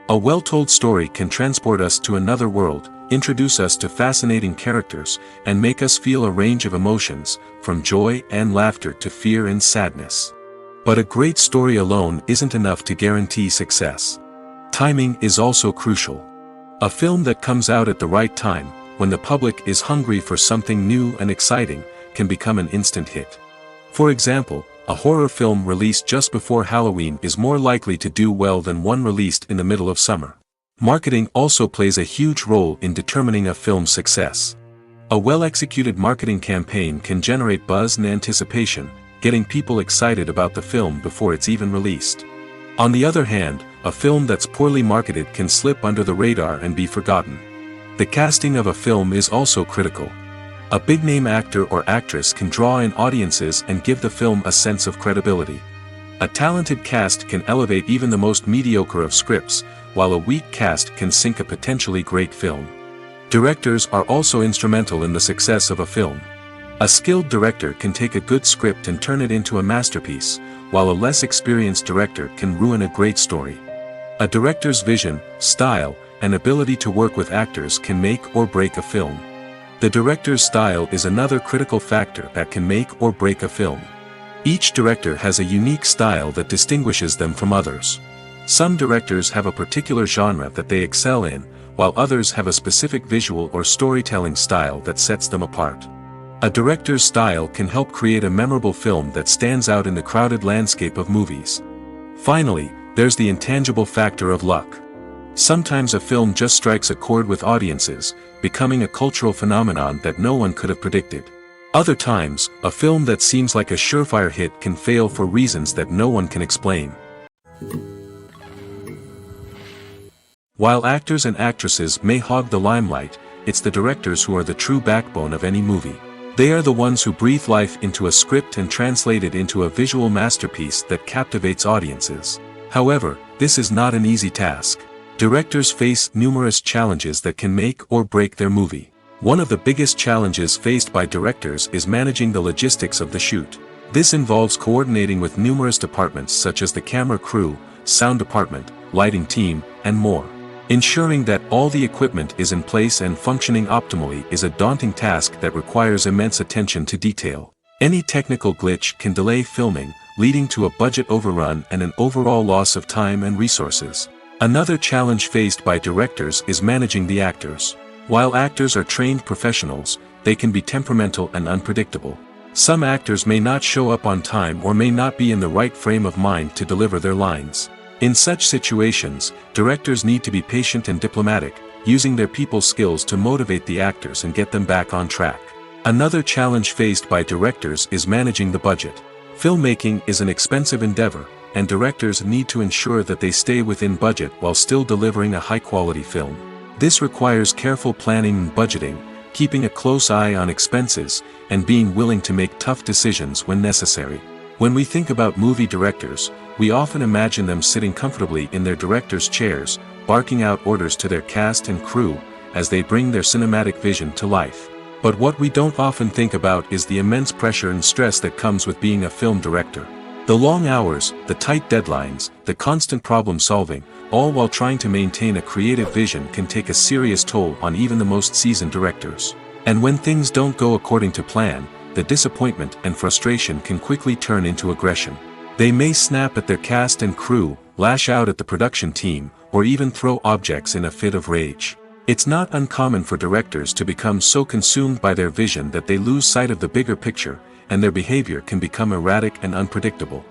A well-told story can transport us to another world, introduce us to fascinating characters, and make us feel a range of emotions, from joy and laughter to fear and sadness. But a great story alone isn't enough to guarantee success. Timing is also crucial. A film that comes out at the right time, when the public is hungry for something new and exciting, can become an instant hit. For example, a horror film released just before Halloween is more likely to do well than one released in the middle of summer. Marketing also plays a huge role in determining a film's success. A well-executed marketing campaign can generate buzz and anticipation, getting people excited about the film before it's even released. On the other hand, a film that's poorly marketed can slip under the radar and be forgotten. The casting of a film is also critical. A big-name actor or actress can draw in audiences and give the film a sense of credibility. A talented cast can elevate even the most mediocre of scripts, while a weak cast can sink a potentially great film. Directors are also instrumental in the success of a film. A skilled director can take a good script and turn it into a masterpiece, while a less experienced director can ruin a great story. A director's vision, style, and ability to work with actors can make or break a film. The director's style is another critical factor that can make or break a film. Each director has a unique style that distinguishes them from others. Some directors have a particular genre that they excel in, while others have a specific visual or storytelling style that sets them apart. A director's style can help create a memorable film that stands out in the crowded landscape of movies. Finally, there's the intangible factor of luck. Sometimes a film just strikes a chord with audiences, becoming a cultural phenomenon that no one could have predicted. Other times, a film that seems like a surefire hit can fail for reasons that no one can explain. While actors and actresses may hog the limelight, it's the directors who are the true backbone of any movie. They are the ones who breathe life into a script and translate it into a visual masterpiece that captivates audiences. However, this is not an easy task. Directors face numerous challenges that can make or break their movie. One of the biggest challenges faced by directors is managing the logistics of the shoot. This involves coordinating with numerous departments such as the camera crew, sound department, lighting team, and more. Ensuring that all the equipment is in place and functioning optimally is a daunting task that requires immense attention to detail. Any technical glitch can delay filming, leading to a budget overrun and an overall loss of time and resources. Another challenge faced by directors is managing the actors. While actors are trained professionals, they can be temperamental and unpredictable. Some actors may not show up on time or may not be in the right frame of mind to deliver their lines. In such situations, directors need to be patient and diplomatic, using their people skills to motivate the actors and get them back on track. Another challenge faced by directors is managing the budget. Filmmaking is an expensive endeavor, and directors need to ensure that they stay within budget while still delivering a high-quality film. This requires careful planning and budgeting, keeping a close eye on expenses, and being willing to make tough decisions when necessary. When we think about movie directors, we often imagine them sitting comfortably in their director's chairs, barking out orders to their cast and crew, as they bring their cinematic vision to life. But what we don't often think about is the immense pressure and stress that comes with being a film director. The long hours, the tight deadlines, the constant problem solving, all while trying to maintain a creative vision can take a serious toll on even the most seasoned directors. And when things don't go according to plan, the disappointment and frustration can quickly turn into aggression. They may snap at their cast and crew, lash out at the production team, or even throw objects in a fit of rage. It's not uncommon for directors to become so consumed by their vision that they lose sight of the bigger picture, and their behavior can become erratic and unpredictable.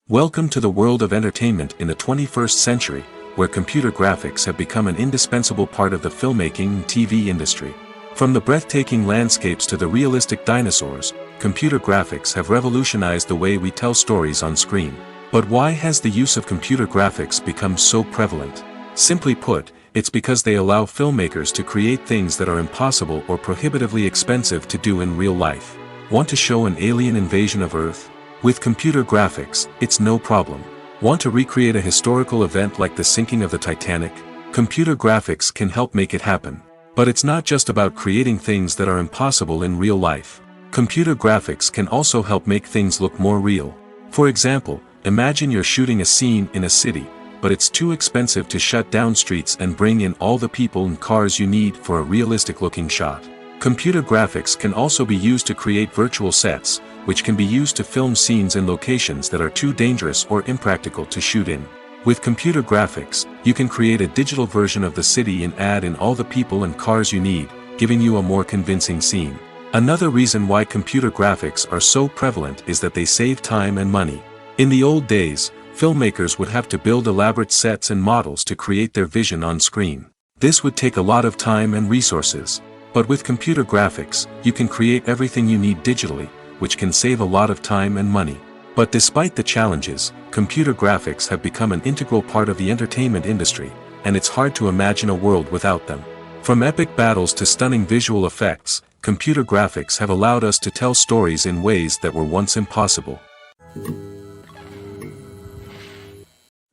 Welcome to the world of entertainment in the 21st century, where computer graphics have become an indispensable part of the filmmaking and TV industry. From the breathtaking landscapes to the realistic dinosaurs, computer graphics have revolutionized the way we tell stories on screen. But why has the use of computer graphics become so prevalent? Simply put, it's because they allow filmmakers to create things that are impossible or prohibitively expensive to do in real life. Want to show an alien invasion of Earth? With computer graphics, it's no problem. Want to recreate a historical event like the sinking of the Titanic? Computer graphics can help make it happen. But it's not just about creating things that are impossible in real life. Computer graphics can also help make things look more real. For example, imagine you're shooting a scene in a city, but it's too expensive to shut down streets and bring in all the people and cars you need for a realistic-looking shot. Computer graphics can also be used to create virtual sets, which can be used to film scenes in locations that are too dangerous or impractical to shoot in. With computer graphics, you can create a digital version of the city and add in all the people and cars you need, giving you a more convincing scene. Another reason why computer graphics are so prevalent is that they save time and money. In the old days, filmmakers would have to build elaborate sets and models to create their vision on screen. This would take a lot of time and resources. But with computer graphics, you can create everything you need digitally, which can save a lot of time and money. But despite the challenges, computer graphics have become an integral part of the entertainment industry, and it's hard to imagine a world without them. From epic battles to stunning visual effects, computer graphics have allowed us to tell stories in ways that were once impossible.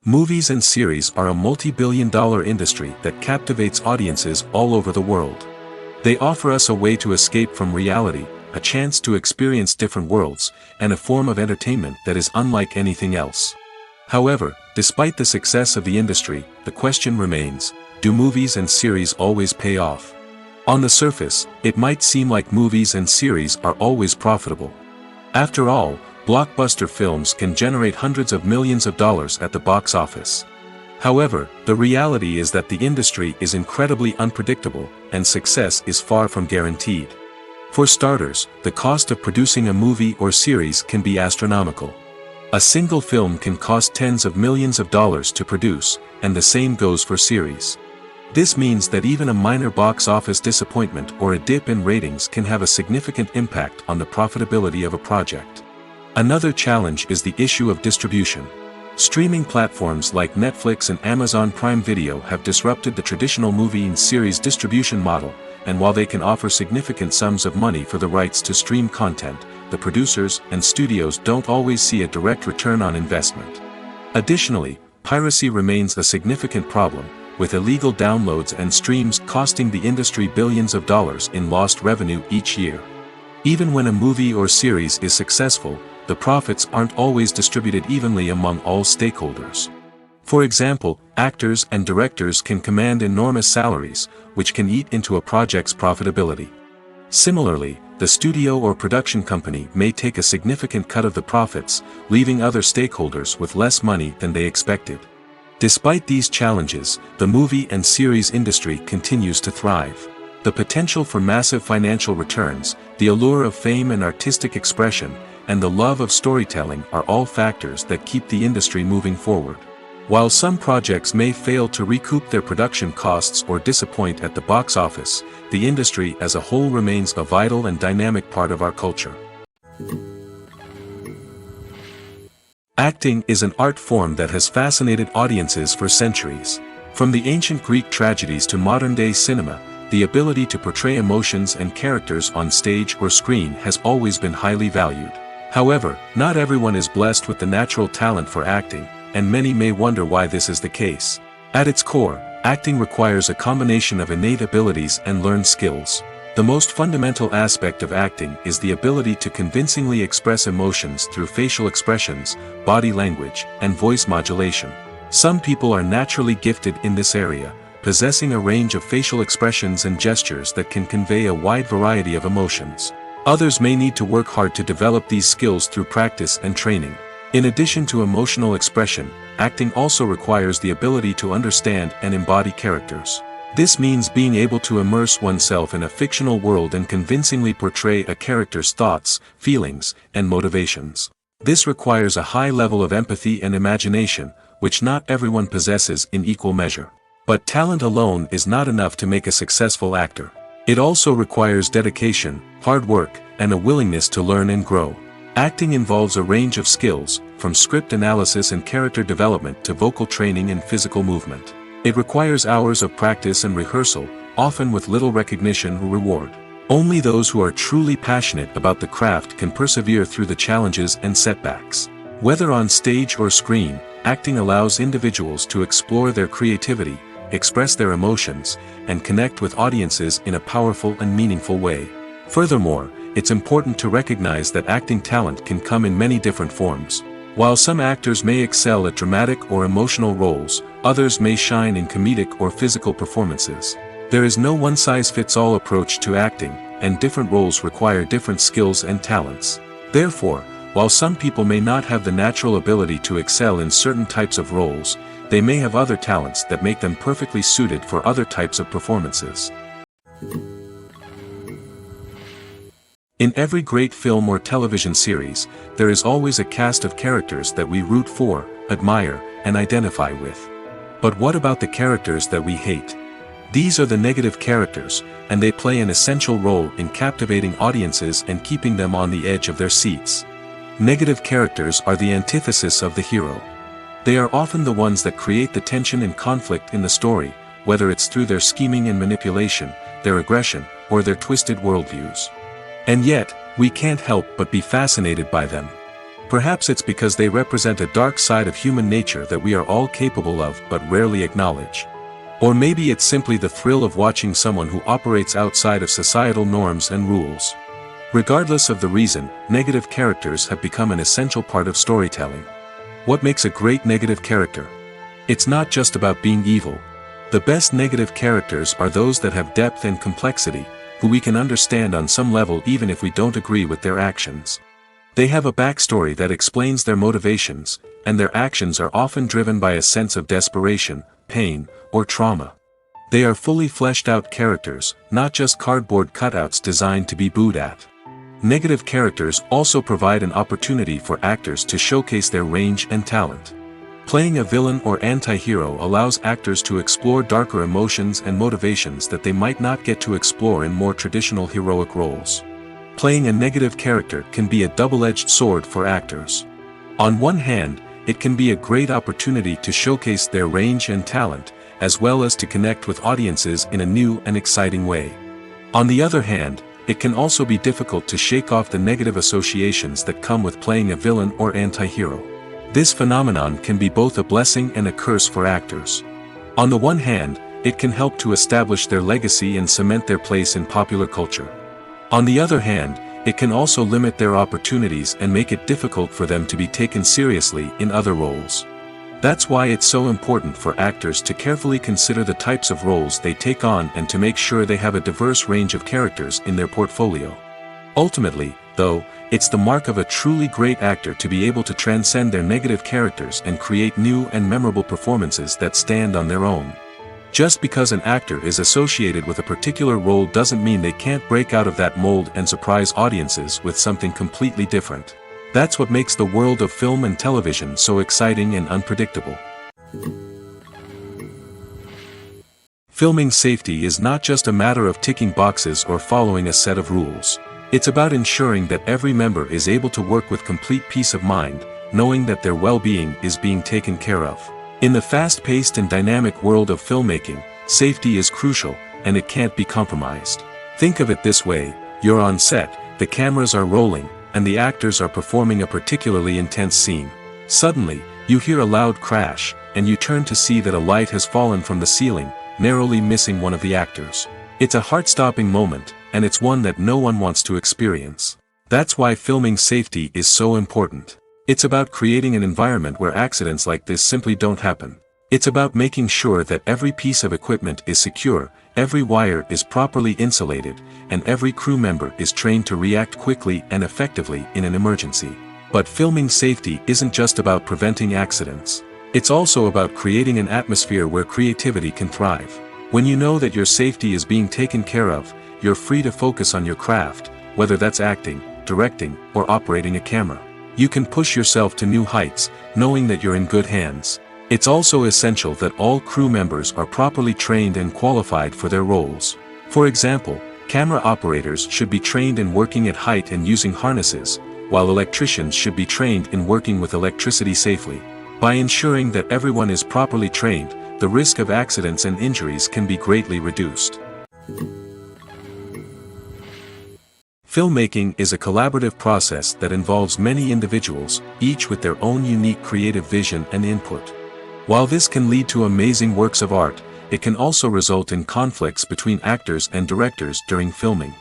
Movies and series are a multi-billion-dollar industry that captivates audiences all over the world. They offer us a way to escape from reality, a chance to experience different worlds, and a form of entertainment that is unlike anything else. However, despite the success of the industry, the question remains, do movies and series always pay off? On the surface, it might seem like movies and series are always profitable. After all, blockbuster films can generate hundreds of millions of dollars at the box office. However, the reality is that the industry is incredibly unpredictable, and success is far from guaranteed. For starters, the cost of producing a movie or series can be astronomical. A single film can cost tens of millions of dollars to produce, and the same goes for series. This means that even a minor box office disappointment or a dip in ratings can have a significant impact on the profitability of a project. Another challenge is the issue of distribution. Streaming platforms like Netflix and Amazon Prime Video have disrupted the traditional movie and series distribution model, and while they can offer significant sums of money for the rights to stream content, the producers and studios don't always see a direct return on investment. Additionally, piracy remains a significant problem, with illegal downloads and streams costing the industry billions of dollars in lost revenue each year. Even when a movie or series is successful, the profits aren't always distributed evenly among all stakeholders. For example, actors and directors can command enormous salaries, which can eat into a project's profitability. Similarly, the studio or production company may take a significant cut of the profits, leaving other stakeholders with less money than they expected. Despite these challenges, the movie and series industry continues to thrive. The potential for massive financial returns, the allure of fame and artistic expression, and the love of storytelling are all factors that keep the industry moving forward. While some projects may fail to recoup their production costs or disappoint at the box office, the industry as a whole remains a vital and dynamic part of our culture. Acting is an art form that has fascinated audiences for centuries. From the ancient Greek tragedies to modern-day cinema, the ability to portray emotions and characters on stage or screen has always been highly valued. However, not everyone is blessed with the natural talent for acting, and many may wonder why this is the case. At its core, acting requires a combination of innate abilities and learned skills. The most fundamental aspect of acting is the ability to convincingly express emotions through facial expressions, body language, and voice modulation. Some people are naturally gifted in this area, possessing a range of facial expressions and gestures that can convey a wide variety of emotions. Others may need to work hard to develop these skills through practice and training. In addition to emotional expression, acting also requires the ability to understand and embody characters. This means being able to immerse oneself in a fictional world and convincingly portray a character's thoughts, feelings, and motivations. This requires a high level of empathy and imagination, which not everyone possesses in equal measure. But talent alone is not enough to make a successful actor. It also requires dedication, hard work, and a willingness to learn and grow. Acting involves a range of skills, from script analysis and character development to vocal training and physical movement. It requires hours of practice and rehearsal, often with little recognition or reward. Only those who are truly passionate about the craft can persevere through the challenges and setbacks. Whether on stage or screen, acting allows individuals to explore their creativity, express their emotions, and connect with audiences in a powerful and meaningful way. Furthermore, it's important to recognize that acting talent can come in many different forms. While some actors may excel at dramatic or emotional roles, others may shine in comedic or physical performances. There is no one-size-fits-all approach to acting, and different roles require different skills and talents. Therefore, while some people may not have the natural ability to excel in certain types of roles, they may have other talents that make them perfectly suited for other types of performances. In every great film or television series, there is always a cast of characters that we root for, admire, and identify with. But what about the characters that we hate? These are the negative characters, and they play an essential role in captivating audiences and keeping them on the edge of their seats. Negative characters are the antithesis of the hero. They are often the ones that create the tension and conflict in the story, whether it's through their scheming and manipulation, their aggression, or their twisted worldviews. And yet, we can't help but be fascinated by them. Perhaps it's because they represent a dark side of human nature that we are all capable of but rarely acknowledge. Or maybe it's simply the thrill of watching someone who operates outside of societal norms and rules. Regardless of the reason, negative characters have become an essential part of storytelling. What makes a great negative character? It's not just about being evil. The best negative characters are those that have depth and complexity, who we can understand on some level even if we don't agree with their actions. They have a backstory that explains their motivations, and their actions are often driven by a sense of desperation, pain, or trauma. They are fully fleshed out characters, not just cardboard cutouts designed to be booed at. Negative characters also provide an opportunity for actors to showcase their range and talent. Playing a villain or anti-hero allows actors to explore darker emotions and motivations that they might not get to explore in more traditional heroic roles. Playing a negative character can be a double-edged sword for actors. On one hand, it can be a great opportunity to showcase their range and talent, as well as to connect with audiences in a new and exciting way. On the other hand, it can also be difficult to shake off the negative associations that come with playing a villain or anti-hero. This phenomenon can be both a blessing and a curse for actors. On the one hand, it can help to establish their legacy and cement their place in popular culture. On the other hand, it can also limit their opportunities and make it difficult for them to be taken seriously in other roles. That's why it's so important for actors to carefully consider the types of roles they take on and to make sure they have a diverse range of characters in their portfolio. Ultimately, though, it's the mark of a truly great actor to be able to transcend their negative characters and create new and memorable performances that stand on their own. Just because an actor is associated with a particular role doesn't mean they can't break out of that mold and surprise audiences with something completely different. That's what makes the world of film and television so exciting and unpredictable. Filming safety is not just a matter of ticking boxes or following a set of rules. It's about ensuring that every member is able to work with complete peace of mind, knowing that their well-being is being taken care of. In the fast-paced and dynamic world of filmmaking, safety is crucial, and it can't be compromised. Think of it this way: you're on set, the cameras are rolling, and the actors are performing a particularly intense scene. Suddenly, you hear a loud crash, and you turn to see that a light has fallen from the ceiling, narrowly missing one of the actors. It's a heart-stopping moment, and it's one that no one wants to experience. That's why filming safety is so important. It's about creating an environment where accidents like this simply don't happen. It's about making sure that every piece of equipment is secure, every wire is properly insulated, and every crew member is trained to react quickly and effectively in an emergency. But filming safety isn't just about preventing accidents. It's also about creating an atmosphere where creativity can thrive. When you know that your safety is being taken care of, you're free to focus on your craft, whether that's acting, directing, or operating a camera. You can push yourself to new heights, knowing that you're in good hands. It's also essential that all crew members are properly trained and qualified for their roles. For example, camera operators should be trained in working at height and using harnesses, while electricians should be trained in working with electricity safely. By ensuring that everyone is properly trained, the risk of accidents and injuries can be greatly reduced. Filmmaking is a collaborative process that involves many individuals, each with their own unique creative vision and input. While this can lead to amazing works of art, it can also result in conflicts between actors and directors during filming.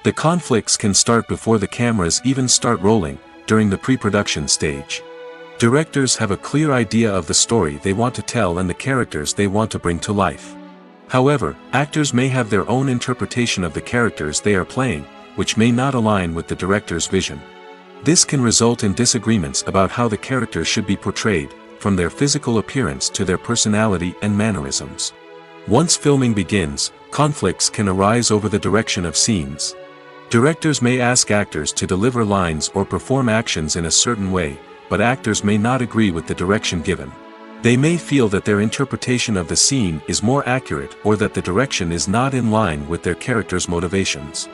The conflicts can start before the cameras even start rolling, during the pre-production stage. Directors have a clear idea of the story they want to tell and the characters they want to bring to life. However, actors may have their own interpretation of the characters they are playing, which may not align with the director's vision. This can result in disagreements about how the characters should be portrayed, from their physical appearance to their personality and mannerisms. Once filming begins, conflicts can arise over the direction of scenes. Directors may ask actors to deliver lines or perform actions in a certain way, but actors may not agree with the direction given. They may feel that their interpretation of the scene is more accurate or that the direction is not in line with their character's motivations.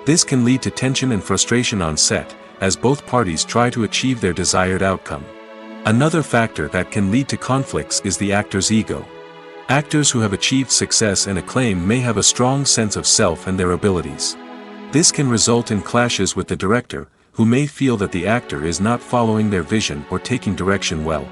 This can lead to tension and frustration on set, as both parties try to achieve their desired outcome. Another factor that can lead to conflicts is the actor's ego. Actors who have achieved success and acclaim may have a strong sense of self and their abilities. This can result in clashes with the director, who may feel that the actor is not following their vision or taking direction well.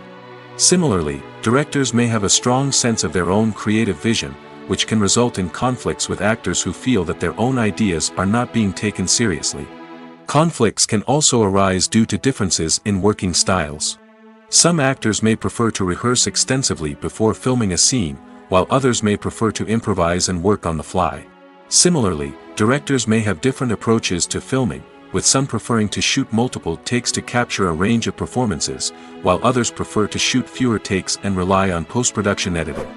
Similarly, directors may have a strong sense of their own creative vision, which can result in conflicts with actors who feel that their own ideas are not being taken seriously. Conflicts can also arise due to differences in working styles. Some actors may prefer to rehearse extensively before filming a scene, while others may prefer to improvise and work on the fly. Similarly, directors may have different approaches to filming, with some preferring to shoot multiple takes to capture a range of performances, while others prefer to shoot fewer takes and rely on post-production editing.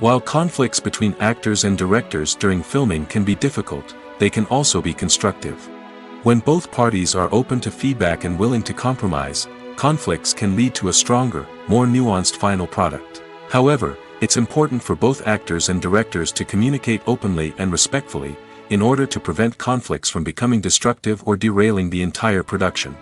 While conflicts between actors and directors during filming can be difficult, they can also be constructive. When both parties are open to feedback and willing to compromise, conflicts can lead to a stronger, more nuanced final product. However, it's important for both actors and directors to communicate openly and respectfully, in order to prevent conflicts from becoming destructive or derailing the entire production.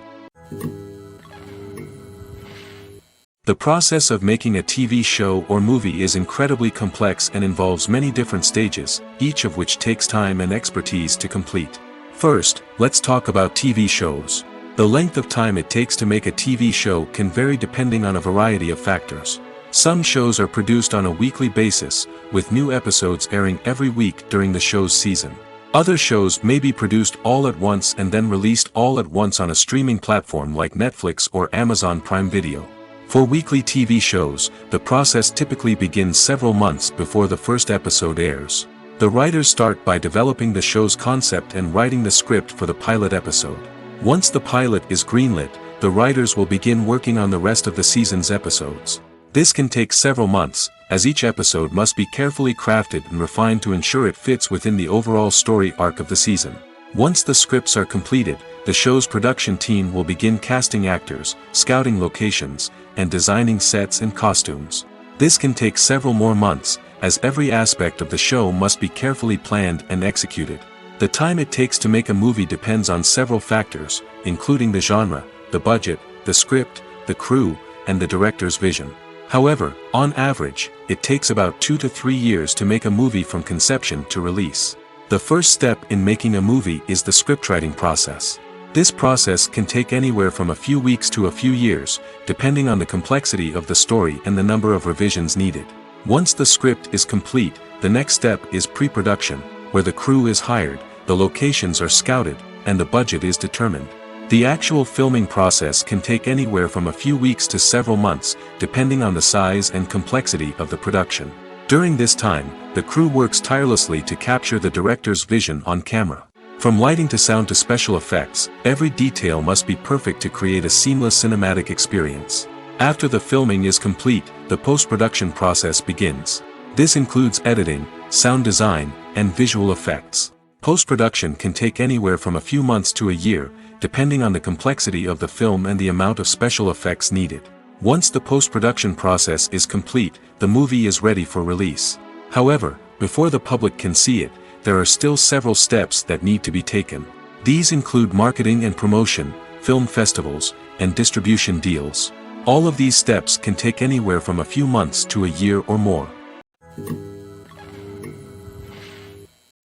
The process of making a TV show or movie is incredibly complex and involves many different stages, each of which takes time and expertise to complete. First, let's talk about TV shows. The length of time it takes to make a TV show can vary depending on a variety of factors. Some shows are produced on a weekly basis, with new episodes airing every week during the show's season. Other shows may be produced all at once and then released all at once on a streaming platform like Netflix or Amazon Prime Video. For weekly TV shows, the process typically begins several months before the first episode airs. The writers start by developing the show's concept and writing the script for the pilot episode. Once the pilot is greenlit, the writers will begin working on the rest of the season's episodes. This can take several months, as each episode must be carefully crafted and refined to ensure it fits within the overall story arc of the season. Once the scripts are completed, the show's production team will begin casting actors, scouting locations, and designing sets and costumes. This can take several more months, as every aspect of the show must be carefully planned and executed. The time it takes to make a movie depends on several factors, including the genre, the budget, the script, the crew, and the director's vision. However, on average, it takes about 2 to 3 years to make a movie from conception to release. The first step in making a movie is the scriptwriting process. This process can take anywhere from a few weeks to a few years, depending on the complexity of the story and the number of revisions needed. Once the script is complete, the next step is pre-production, where the crew is hired, the locations are scouted, and the budget is determined. The actual filming process can take anywhere from a few weeks to several months, depending on the size and complexity of the production. During this time, the crew works tirelessly to capture the director's vision on camera. From lighting to sound to special effects, every detail must be perfect to create a seamless cinematic experience. After the filming is complete, the post-production process begins. This includes editing, sound design, and visual effects. Post-production can take anywhere from a few months to a year, depending on the complexity of the film and the amount of special effects needed. Once the post-production process is complete, the movie is ready for release. However, before the public can see it, there are still several steps that need to be taken. These include marketing and promotion, film festivals, and distribution deals. All of these steps can take anywhere from a few months to a year or more.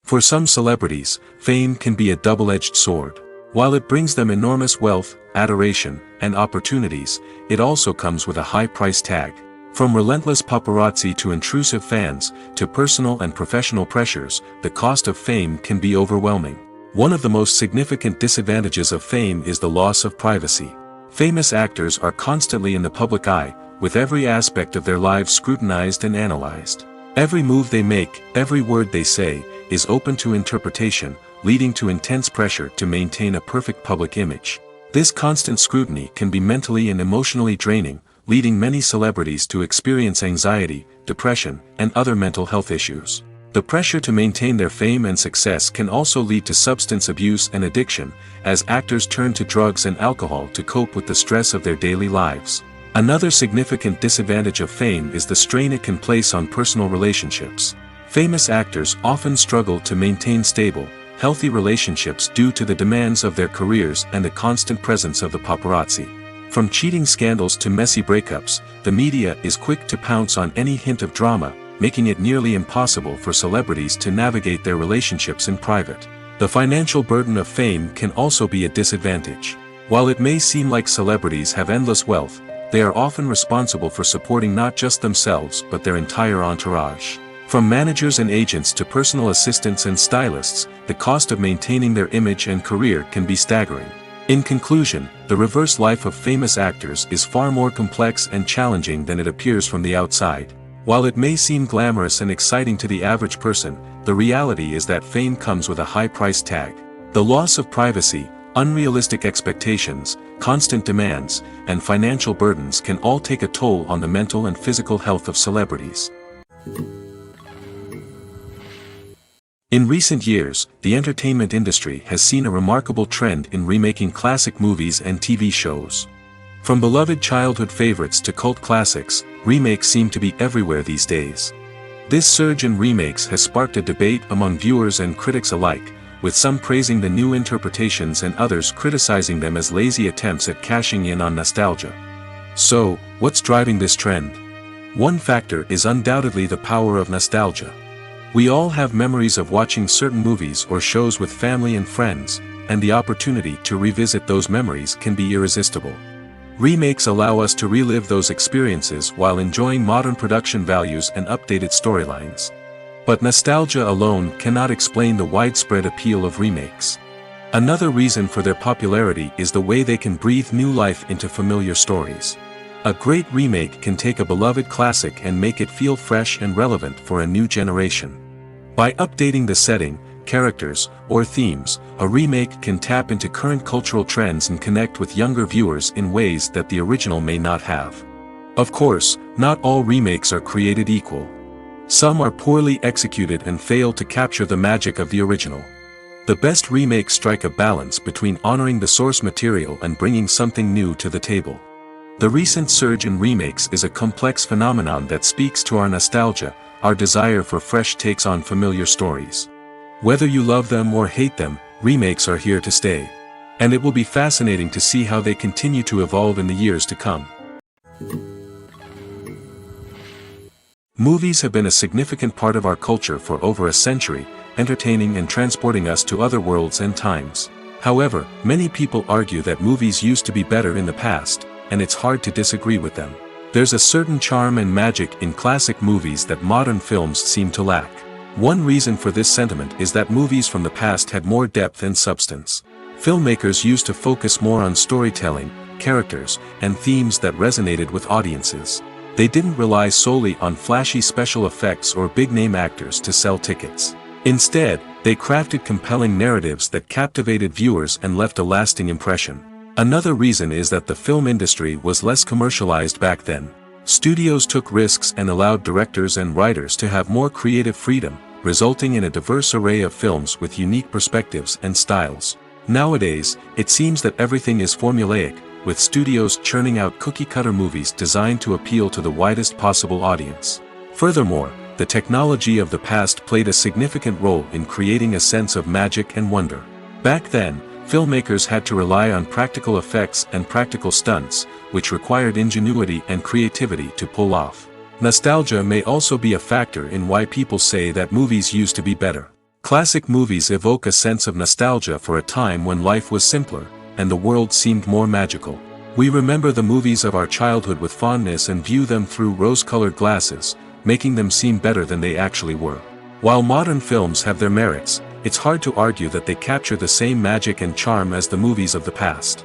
For some celebrities, fame can be a double-edged sword. While it brings them enormous wealth, adoration, and opportunities, it also comes with a high price tag. From relentless paparazzi to intrusive fans, to personal and professional pressures, the cost of fame can be overwhelming. One of the most significant disadvantages of fame is the loss of privacy. Famous actors are constantly in the public eye, with every aspect of their lives scrutinized and analyzed. Every move they make, every word they say, is open to interpretation, leading to intense pressure to maintain a perfect public image. This constant scrutiny can be mentally and emotionally draining, leading many celebrities to experience anxiety, depression, and other mental health issues. The pressure to maintain their fame and success can also lead to substance abuse and addiction, as actors turn to drugs and alcohol to cope with the stress of their daily lives. Another significant disadvantage of fame is the strain it can place on personal relationships. Famous actors often struggle to maintain stable, healthy relationships due to the demands of their careers and the constant presence of the paparazzi. From cheating scandals to messy breakups, the media is quick to pounce on any hint of drama, making it nearly impossible for celebrities to navigate their relationships in private. The financial burden of fame can also be a disadvantage. While it may seem like celebrities have endless wealth, they are often responsible for supporting not just themselves but their entire entourage. From managers and agents to personal assistants and stylists, the cost of maintaining their image and career can be staggering. In conclusion, the reverse life of famous actors is far more complex and challenging than it appears from the outside. While it may seem glamorous and exciting to the average person, the reality is that fame comes with a high price tag. The loss of privacy, unrealistic expectations, constant demands, and financial burdens can all take a toll on the mental and physical health of celebrities. In recent years, the entertainment industry has seen a remarkable trend in remaking classic movies and TV shows. From beloved childhood favorites to cult classics, remakes seem to be everywhere these days. This surge in remakes has sparked a debate among viewers and critics alike, with some praising the new interpretations and others criticizing them as lazy attempts at cashing in on nostalgia. So, what's driving this trend? One factor is undoubtedly the power of nostalgia. We all have memories of watching certain movies or shows with family and friends, and the opportunity to revisit those memories can be irresistible. Remakes allow us to relive those experiences while enjoying modern production values and updated storylines. But nostalgia alone cannot explain the widespread appeal of remakes. Another reason for their popularity is the way they can breathe new life into familiar stories. A great remake can take a beloved classic and make it feel fresh and relevant for a new generation. By updating the setting, characters, or themes, a remake can tap into current cultural trends and connect with younger viewers in ways that the original may not have. Of course, not all remakes are created equal. Some are poorly executed and fail to capture the magic of the original. The best remakes strike a balance between honoring the source material and bringing something new to the table. The recent surge in remakes is a complex phenomenon that speaks to our nostalgia, our desire for fresh takes on familiar stories. Whether you love them or hate them, remakes are here to stay. And it will be fascinating to see how they continue to evolve in the years to come. Movies have been a significant part of our culture for over a century, entertaining and transporting us to other worlds and times. However, many people argue that movies used to be better in the past, and it's hard to disagree with them. There's a certain charm and magic in classic movies that modern films seem to lack. One reason for this sentiment is that movies from the past had more depth and substance. Filmmakers used to focus more on storytelling, characters, and themes that resonated with audiences. They didn't rely solely on flashy special effects or big-name actors to sell tickets. Instead, they crafted compelling narratives that captivated viewers and left a lasting impression. Another reason is that the film industry was less commercialized back then. Studios took risks and allowed directors and writers to have more creative freedom, resulting in a diverse array of films with unique perspectives and styles. Nowadays, it seems that everything is formulaic, with studios churning out cookie-cutter movies designed to appeal to the widest possible audience. Furthermore, the technology of the past played a significant role in creating a sense of magic and wonder. Back then, filmmakers had to rely on practical effects and practical stunts, which required ingenuity and creativity to pull off. Nostalgia may also be a factor in why people say that movies used to be better. Classic movies evoke a sense of nostalgia for a time when life was simpler, and the world seemed more magical. We remember the movies of our childhood with fondness and view them through rose-colored glasses, making them seem better than they actually were. While modern films have their merits, it's hard to argue that they capture the same magic and charm as the movies of the past.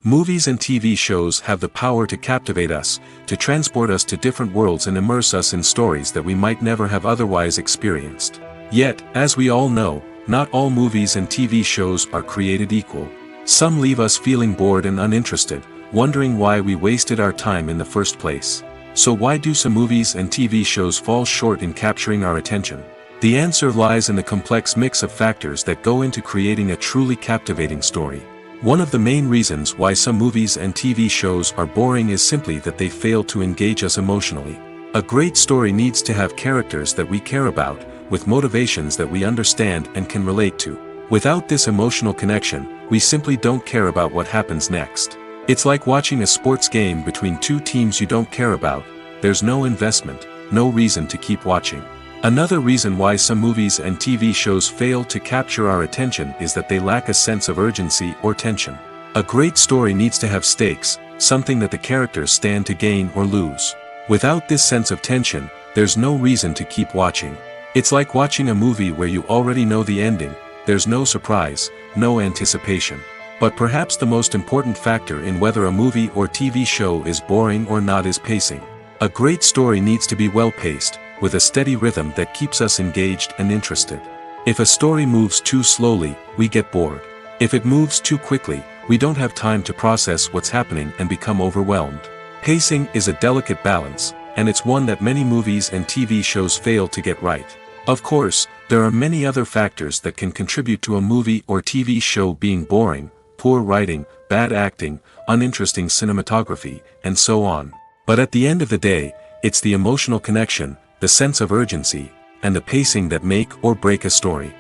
Movies and TV shows have the power to captivate us, to transport us to different worlds and immerse us in stories that we might never have otherwise experienced. Yet, as we all know, not all movies and TV shows are created equal. Some leave us feeling bored and uninterested, wondering why we wasted our time in the first place. So why do some movies and TV shows fall short in capturing our attention? The answer lies in the complex mix of factors that go into creating a truly captivating story. One of the main reasons why some movies and TV shows are boring is simply that they fail to engage us emotionally. A great story needs to have characters that we care about, with motivations that we understand and can relate to. Without this emotional connection, we simply don't care about what happens next. It's like watching a sports game between two teams you don't care about. There's no investment, no reason to keep watching. Another reason why some movies and TV shows fail to capture our attention is that they lack a sense of urgency or tension. A great story needs to have stakes, something that the characters stand to gain or lose. Without this sense of tension, there's no reason to keep watching. It's like watching a movie where you already know the ending. There's no surprise, no anticipation. But perhaps the most important factor in whether a movie or TV show is boring or not is pacing. A great story needs to be well-paced, with a steady rhythm that keeps us engaged and interested. If a story moves too slowly, we get bored. If it moves too quickly, we don't have time to process what's happening and become overwhelmed. Pacing is a delicate balance, and it's one that many movies and TV shows fail to get right. Of course, there are many other factors that can contribute to a movie or TV show being boring: poor writing, bad acting, uninteresting cinematography, and so on. But at the end of the day, it's the emotional connection, the sense of urgency, and the pacing that make or break a story.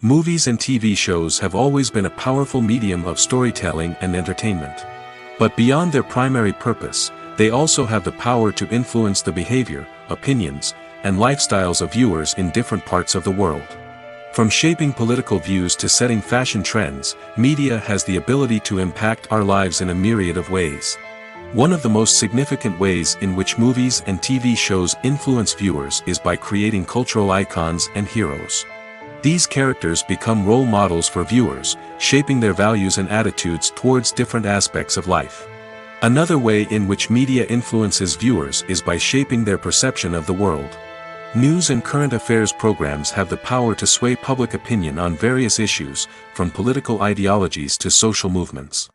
Movies and TV shows have always been a powerful medium of storytelling and entertainment. But beyond their primary purpose, they also have the power to influence the behavior, opinions, and lifestyles of viewers in different parts of the world. From shaping political views to setting fashion trends, media has the ability to impact our lives in a myriad of ways. One of the most significant ways in which movies and TV shows influence viewers is by creating cultural icons and heroes. These characters become role models for viewers, shaping their values and attitudes towards different aspects of life. Another way in which media influences viewers is by shaping their perception of the world. News and current affairs programs have the power to sway public opinion on various issues, from political ideologies to social movements.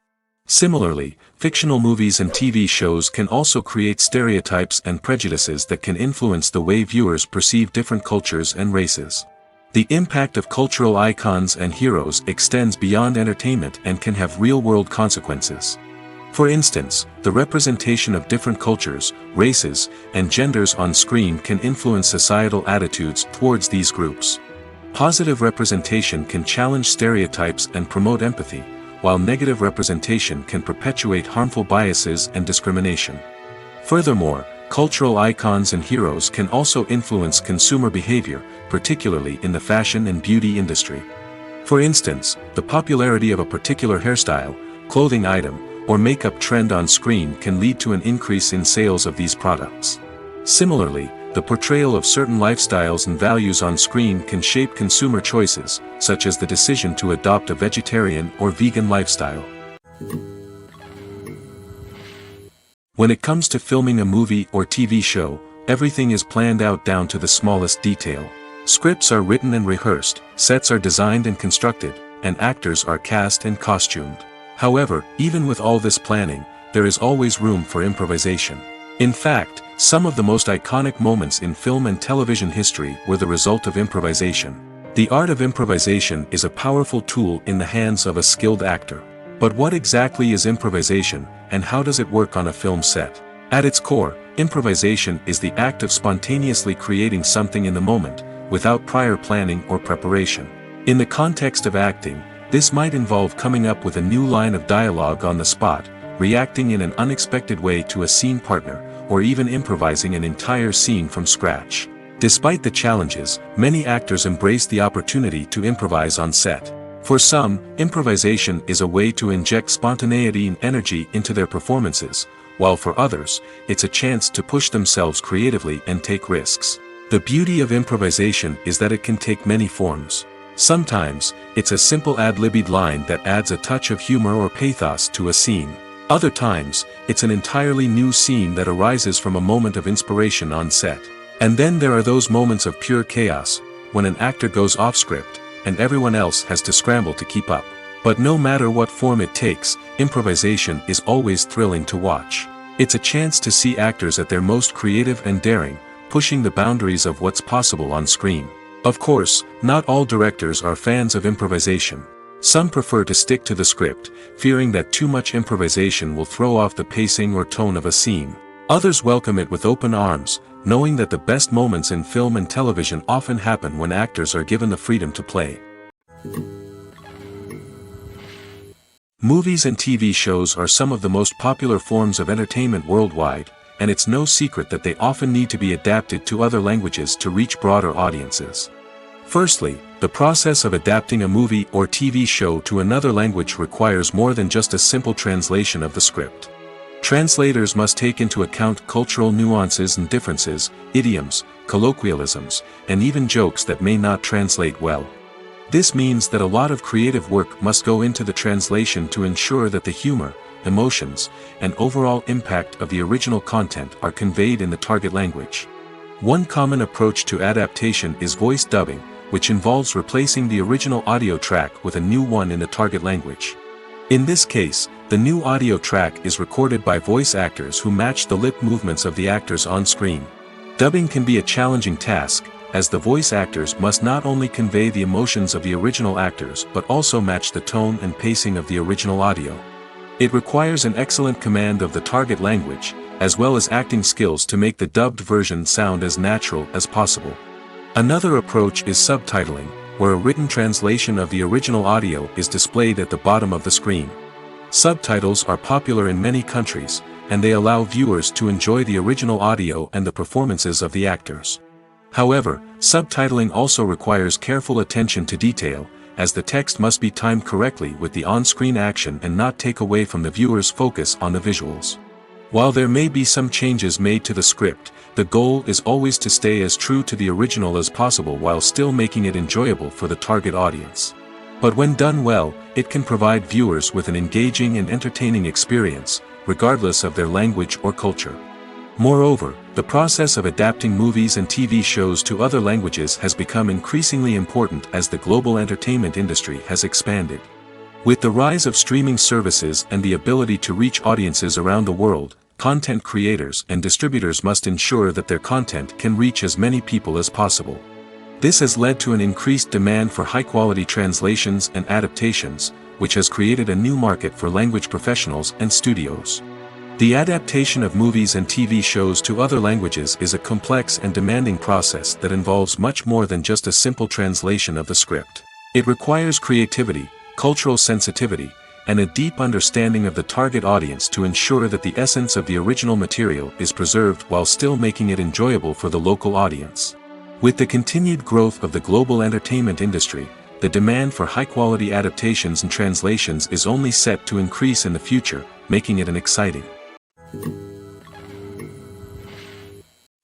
Similarly, fictional movies and TV shows can also create stereotypes and prejudices that can influence the way viewers perceive different cultures and races. The impact of cultural icons and heroes extends beyond entertainment and can have real-world consequences. For instance, the representation of different cultures, races, and genders on screen can influence societal attitudes towards these groups. Positive representation can challenge stereotypes and promote empathy, while negative representation can perpetuate harmful biases and discrimination. Furthermore, cultural icons and heroes can also influence consumer behavior, particularly in the fashion and beauty industry. For instance, the popularity of a particular hairstyle, clothing item, or makeup trend on screen can lead to an increase in sales of these products. Similarly, the portrayal of certain lifestyles and values on screen can shape consumer choices, such as the decision to adopt a vegetarian or vegan lifestyle. When it comes to filming a movie or TV show, everything is planned out down to the smallest detail. Scripts are written and rehearsed, sets are designed and constructed, and actors are cast and costumed. However, even with all this planning, there is always room for improvisation. In fact, some of the most iconic moments in film and television history were the result of improvisation. The art of improvisation is a powerful tool in the hands of a skilled actor. But what exactly is improvisation, and how does it work on a film set? At its core, improvisation is the act of spontaneously creating something in the moment, without prior planning or preparation. In the context of acting, this might involve coming up with a new line of dialogue on the spot, reacting in an unexpected way to a scene partner, or even improvising an entire scene from scratch. Despite the challenges, many actors embrace the opportunity to improvise on set. For some, improvisation is a way to inject spontaneity and energy into their performances, while for others, it's a chance to push themselves creatively and take risks. The beauty of improvisation is that it can take many forms. Sometimes, it's a simple ad-libbed line that adds a touch of humor or pathos to a scene. Other times, it's an entirely new scene that arises from a moment of inspiration on set. And then there are those moments of pure chaos, when an actor goes off script, and everyone else has to scramble to keep up. But no matter what form it takes, improvisation is always thrilling to watch. It's a chance to see actors at their most creative and daring, pushing the boundaries of what's possible on screen. Of course, not all directors are fans of improvisation. Some prefer to stick to the script, fearing that too much improvisation will throw off the pacing or tone of a scene. Others welcome it with open arms, knowing that the best moments in film and television often happen when actors are given the freedom to play. Movies and TV shows are some of the most popular forms of entertainment worldwide, and it's no secret that they often need to be adapted to other languages to reach broader audiences. Firstly, the process of adapting a movie or TV show to another language requires more than just a simple translation of the script. Translators must take into account cultural nuances and differences, idioms, colloquialisms, and even jokes that may not translate well. This means that a lot of creative work must go into the translation to ensure that the humor, emotions, and overall impact of the original content are conveyed in the target language. One common approach to adaptation is voice dubbing, which involves replacing the original audio track with a new one in the target language. In this case, the new audio track is recorded by voice actors who match the lip movements of the actors on screen. Dubbing can be a challenging task, as the voice actors must not only convey the emotions of the original actors but also match the tone and pacing of the original audio. It requires an excellent command of the target language, as well as acting skills to make the dubbed version sound as natural as possible. Another approach is subtitling, where a written translation of the original audio is displayed at the bottom of the screen. Subtitles are popular in many countries, and they allow viewers to enjoy the original audio and the performances of the actors. However, subtitling also requires careful attention to detail, as the text must be timed correctly with the on-screen action and not take away from the viewer's focus on the visuals. While there may be some changes made to the script, the goal is always to stay as true to the original as possible while still making it enjoyable for the target audience. But when done well, it can provide viewers with an engaging and entertaining experience, regardless of their language or culture. Moreover, the process of adapting movies and TV shows to other languages has become increasingly important as the global entertainment industry has expanded. With the rise of streaming services and the ability to reach audiences around the world, content creators and distributors must ensure that their content can reach as many people as possible. This has led to an increased demand for high-quality translations and adaptations, which has created a new market for language professionals and studios. The adaptation of movies and TV shows to other languages is a complex and demanding process that involves much more than just a simple translation of the script. It requires creativity, cultural sensitivity, and a deep understanding of the target audience to ensure that the essence of the original material is preserved while still making it enjoyable for the local audience. With the continued growth of the global entertainment industry, the demand for high-quality adaptations and translations is only set to increase in the future, making it an exciting.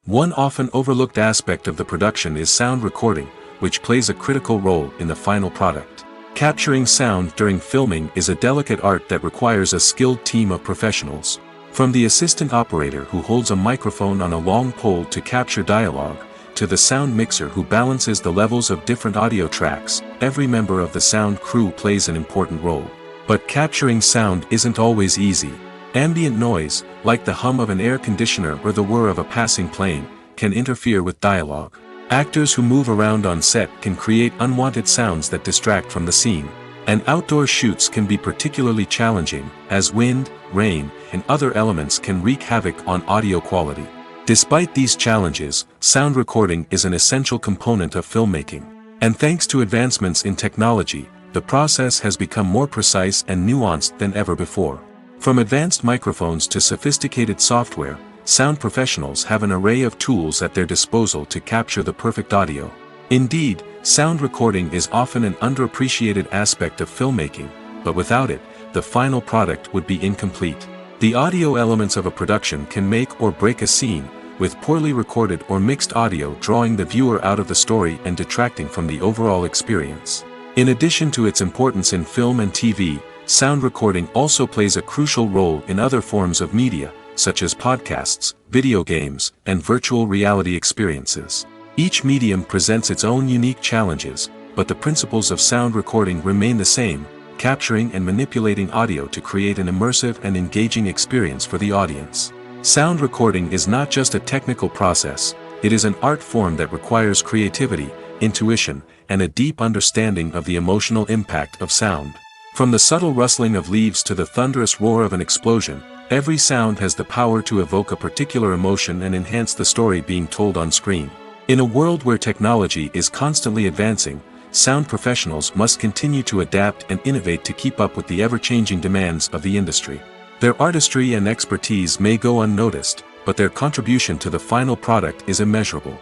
One often overlooked aspect of the production is sound recording, which plays a critical role in the final product. Capturing sound during filming is a delicate art that requires a skilled team of professionals. From the assistant operator who holds a microphone on a long pole to capture dialogue, to the sound mixer who balances the levels of different audio tracks, every member of the sound crew plays an important role. But capturing sound isn't always easy. Ambient noise, like the hum of an air conditioner or the whir of a passing plane, can interfere with dialogue. Actors who move around on set can create unwanted sounds that distract from the scene. And outdoor shoots can be particularly challenging, as wind, rain, and other elements can wreak havoc on audio quality. Despite these challenges, sound recording is an essential component of filmmaking. And thanks to advancements in technology, the process has become more precise and nuanced than ever before. From advanced microphones to sophisticated software, sound professionals have an array of tools at their disposal to capture the perfect audio. Indeed, sound recording is often an underappreciated aspect of filmmaking, but without it, the final product would be incomplete. The audio elements of a production can make or break a scene, with poorly recorded or mixed audio drawing the viewer out of the story and detracting from the overall experience. In addition to its importance in film and TV, sound recording also plays a crucial role in other forms of media, such as podcasts, video games, and virtual reality experiences. Each medium presents its own unique challenges, but the principles of sound recording remain the same, capturing and manipulating audio to create an immersive and engaging experience for the audience. Sound recording is not just a technical process, it is an art form that requires creativity, intuition, and a deep understanding of the emotional impact of sound. From the subtle rustling of leaves to the thunderous roar of an explosion, every sound has the power to evoke a particular emotion and enhance the story being told on screen. In a world where technology is constantly advancing, sound professionals must continue to adapt and innovate to keep up with the ever-changing demands of the industry. Their artistry and expertise may go unnoticed, but their contribution to the final product is immeasurable.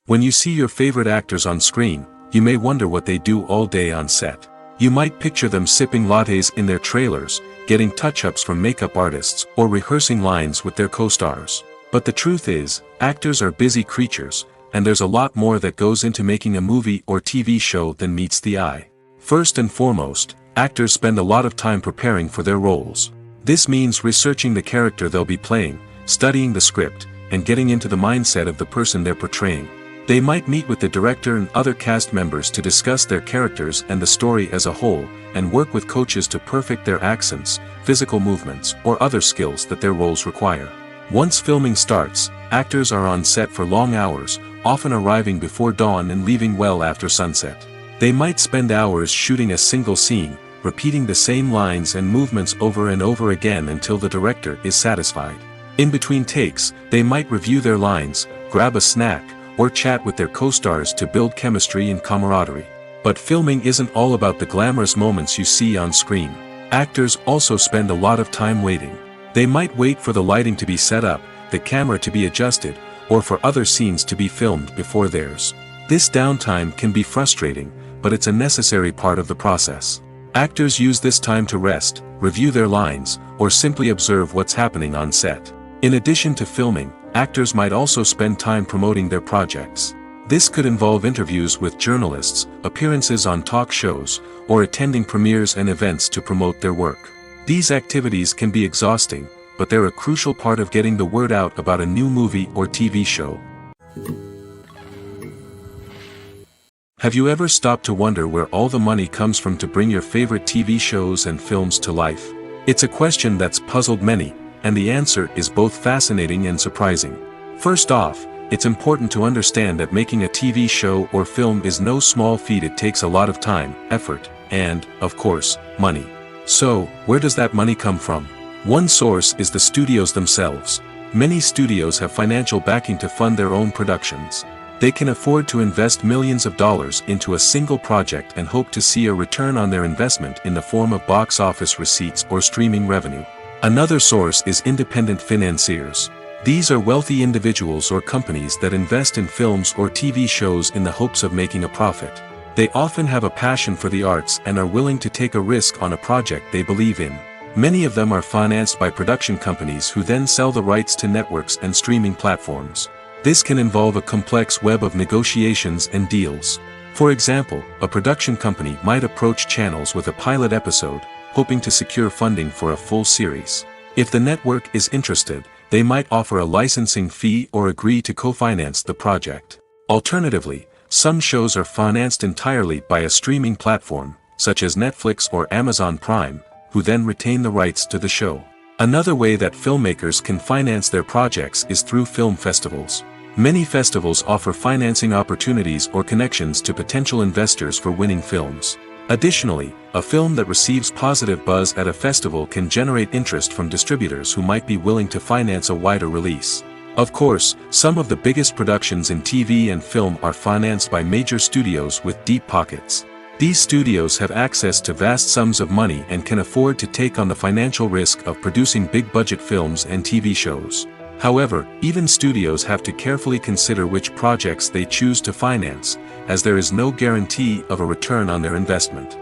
When you see your favorite actors on screen, you may wonder what they do all day on set. You might picture them sipping lattes in their trailers, getting touch-ups from makeup artists, or rehearsing lines with their co-stars. But the truth is, actors are busy creatures, and there's a lot more that goes into making a movie or TV show than meets the eye. First and foremost, actors spend a lot of time preparing for their roles. This means researching the character they'll be playing, studying the script, and getting into the mindset of the person they're portraying. They might meet with the director and other cast members to discuss their characters and the story as a whole, and work with coaches to perfect their accents, physical movements, or other skills that their roles require. Once filming starts, actors are on set for long hours, often arriving before dawn and leaving well after sunset. They might spend hours shooting a single scene, repeating the same lines and movements over and over again until the director is satisfied. In between takes, they might review their lines, grab a snack, or chat with their co-stars to build chemistry and camaraderie. But filming isn't all about the glamorous moments you see on screen. Actors also spend a lot of time waiting. They might wait for the lighting to be set up, the camera to be adjusted, or for other scenes to be filmed before theirs. This downtime can be frustrating, but it's a necessary part of the process. Actors use this time to rest, review their lines, or simply observe what's happening on set. In addition to filming, actors might also spend time promoting their projects. This could involve interviews with journalists, appearances on talk shows, or attending premieres and events to promote their work. These activities can be exhausting, but they're a crucial part of getting the word out about a new movie or TV show. Have you ever stopped to wonder where all the money comes from to bring your favorite TV shows and films to life? It's a question that's puzzled many, and the answer is both fascinating and surprising. First off, it's important to understand that making a TV show or film is no small feat. It takes a lot of time, effort, and, of course, money. So, where does that money come from? One source is the studios themselves. Many studios have financial backing to fund their own productions. They can afford to invest millions of dollars into a single project and hope to see a return on their investment in the form of box office receipts or streaming revenue. Another source is independent financiers. These are wealthy individuals or companies that invest in films or TV shows in the hopes of making a profit. They often have a passion for the arts and are willing to take a risk on a project they believe in. Many of them are financed by production companies who then sell the rights to networks and streaming platforms. This can involve a complex web of negotiations and deals. For example, a production company might approach channels with a pilot episode, hoping to secure funding for a full series. If the network is interested, they might offer a licensing fee or agree to co-finance the project. Alternatively, some shows are financed entirely by a streaming platform, such as Netflix or Amazon Prime, who then retain the rights to the show. Another way that filmmakers can finance their projects is through film festivals. Many festivals offer financing opportunities or connections to potential investors for winning films. Additionally, a film that receives positive buzz at a festival can generate interest from distributors who might be willing to finance a wider release. Of course, some of the biggest productions in TV and film are financed by major studios with deep pockets. These studios have access to vast sums of money and can afford to take on the financial risk of producing big-budget films and TV shows. However, even studios have to carefully consider which projects they choose to finance, as there is no guarantee of a return on their investment.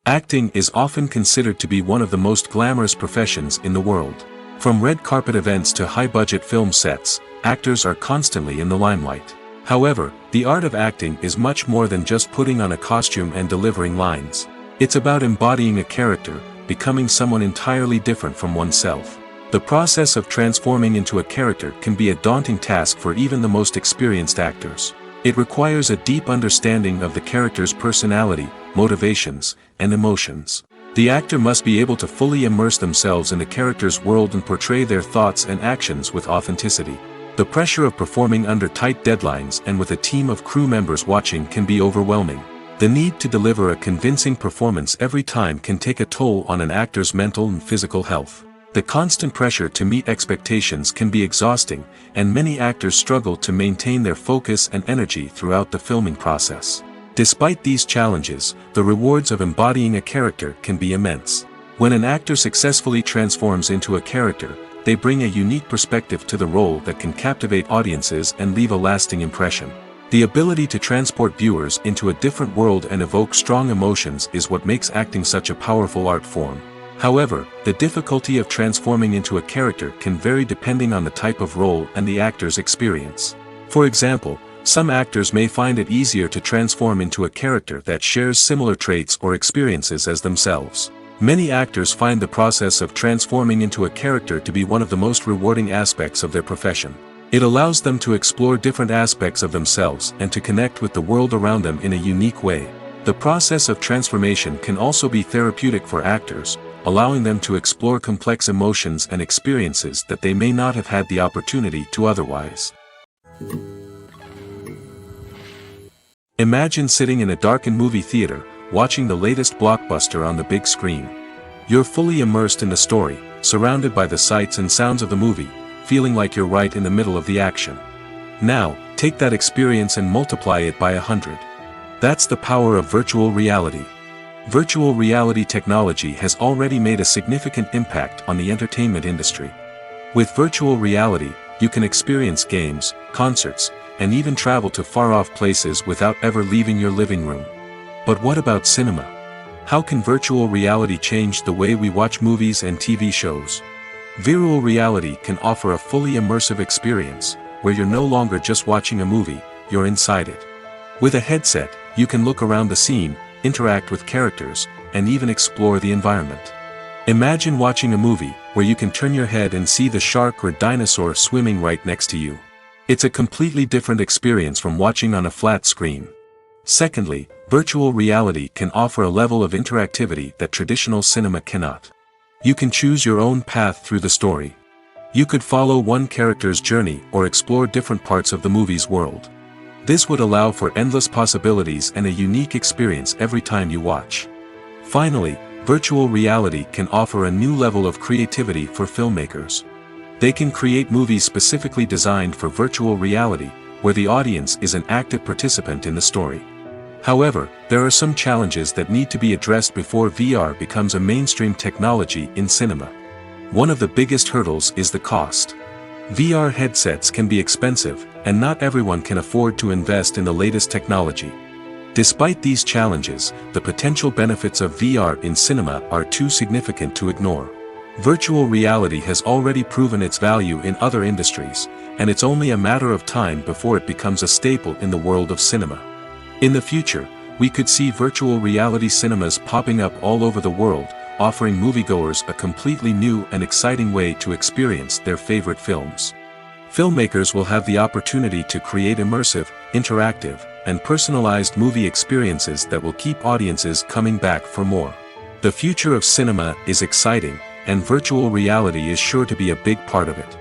Acting is often considered to be one of the most glamorous professions in the world. From red carpet events to high-budget film sets, actors are constantly in the limelight. However, the art of acting is much more than just putting on a costume and delivering lines. It's about embodying a character, becoming someone entirely different from oneself. The process of transforming into a character can be a daunting task for even the most experienced actors. It requires a deep understanding of the character's personality, motivations, and emotions. The actor must be able to fully immerse themselves in the character's world and portray their thoughts and actions with authenticity. The pressure of performing under tight deadlines and with a team of crew members watching can be overwhelming. The need to deliver a convincing performance every time can take a toll on an actor's mental and physical health. The constant pressure to meet expectations can be exhausting, and many actors struggle to maintain their focus and energy throughout the filming process. Despite these challenges, the rewards of embodying a character can be immense. When an actor successfully transforms into a character, they bring a unique perspective to the role that can captivate audiences and leave a lasting impression. The ability to transport viewers into a different world and evoke strong emotions is what makes acting such a powerful art form. However, the difficulty of transforming into a character can vary depending on the type of role and the actor's experience. For example, some actors may find it easier to transform into a character that shares similar traits or experiences as themselves. Many actors find the process of transforming into a character to be one of the most rewarding aspects of their profession. It allows them to explore different aspects of themselves and to connect with the world around them in a unique way. The process of transformation can also be therapeutic for actors, allowing them to explore complex emotions and experiences that they may not have had the opportunity to otherwise. Imagine sitting in a darkened movie theater, watching the latest blockbuster on the big screen. You're fully immersed in the story, surrounded by the sights and sounds of the movie, feeling like you're right in the middle of the action. Now, take that experience and multiply it by 100. That's the power of virtual reality. Virtual reality technology has already made a significant impact on the entertainment industry. With virtual reality, you can experience games, concerts, and even travel to far-off places without ever leaving your living room. But what about cinema? How can virtual reality change the way we watch movies and TV shows? Virtual reality can offer a fully immersive experience, where you're no longer just watching a movie, you're inside it. With a headset, you can look around the scene, interact with characters, and even explore the environment. Imagine watching a movie where you can turn your head and see the shark or dinosaur swimming right next to you. It's a completely different experience from watching on a flat screen. Secondly, virtual reality can offer a level of interactivity that traditional cinema cannot. You can choose your own path through the story. You could follow one character's journey or explore different parts of the movie's world. This would allow for endless possibilities and a unique experience every time you watch. Finally, virtual reality can offer a new level of creativity for filmmakers. They can create movies specifically designed for virtual reality, where the audience is an active participant in the story. However, there are some challenges that need to be addressed before VR becomes a mainstream technology in cinema. One of the biggest hurdles is the cost. VR headsets can be expensive, and not everyone can afford to invest in the latest technology. Despite these challenges, the potential benefits of VR in cinema are too significant to ignore. Virtual reality has already proven its value in other industries, and it's only a matter of time before it becomes a staple in the world of cinema. In the future, we could see virtual reality cinemas popping up all over the world, offering moviegoers a completely new and exciting way to experience their favorite films. Filmmakers will have the opportunity to create immersive, interactive, and personalized movie experiences that will keep audiences coming back for more. The future of cinema is exciting, and virtual reality is sure to be a big part of it.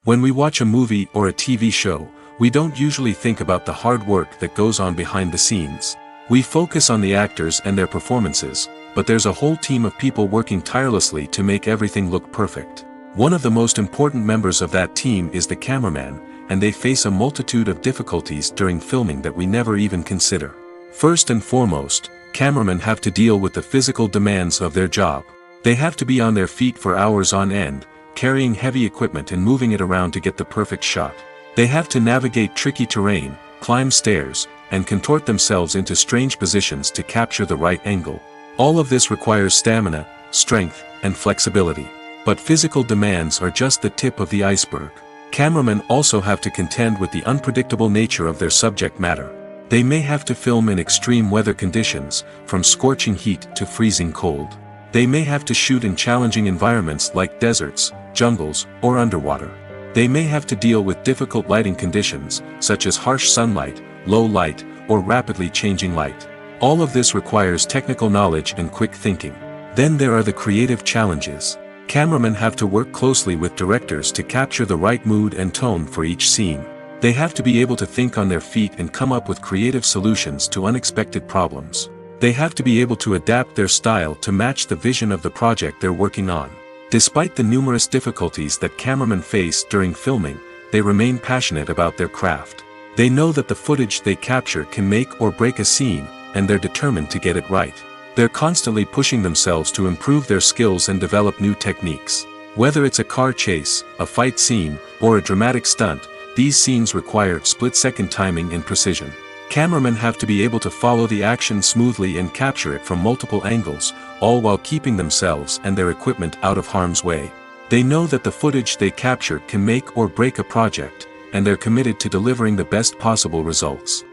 When we watch a movie or a TV show, we don't usually think about the hard work that goes on behind the scenes. We focus on the actors and their performances, but there's a whole team of people working tirelessly to make everything look perfect. One of the most important members of that team is the cameraman, and they face a multitude of difficulties during filming that we never even consider. First and foremost, cameramen have to deal with the physical demands of their job. They have to be on their feet for hours on end, carrying heavy equipment and moving it around to get the perfect shot. They have to navigate tricky terrain, climb stairs, and contort themselves into strange positions to capture the right angle. All of this requires stamina, strength, and flexibility. But physical demands are just the tip of the iceberg. Cameramen also have to contend with the unpredictable nature of their subject matter. They may have to film in extreme weather conditions, from scorching heat to freezing cold. They may have to shoot in challenging environments like deserts, jungles, or underwater. They may have to deal with difficult lighting conditions, such as harsh sunlight, low light, or rapidly changing light. All of this requires technical knowledge and quick thinking. Then there are the creative challenges. Cameramen have to work closely with directors to capture the right mood and tone for each scene. They have to be able to think on their feet and come up with creative solutions to unexpected problems. They have to be able to adapt their style to match the vision of the project they're working on. Despite the numerous difficulties that cameramen face during filming, they remain passionate about their craft. They know that the footage they capture can make or break a scene, and they're determined to get it right. They're constantly pushing themselves to improve their skills and develop new techniques. Whether it's a car chase, a fight scene, or a dramatic stunt, these scenes require split-second timing and precision. Cameramen have to be able to follow the action smoothly and capture it from multiple angles, all while keeping themselves and their equipment out of harm's way. They know that the footage they capture can make or break a project, and they're committed to delivering the best possible results.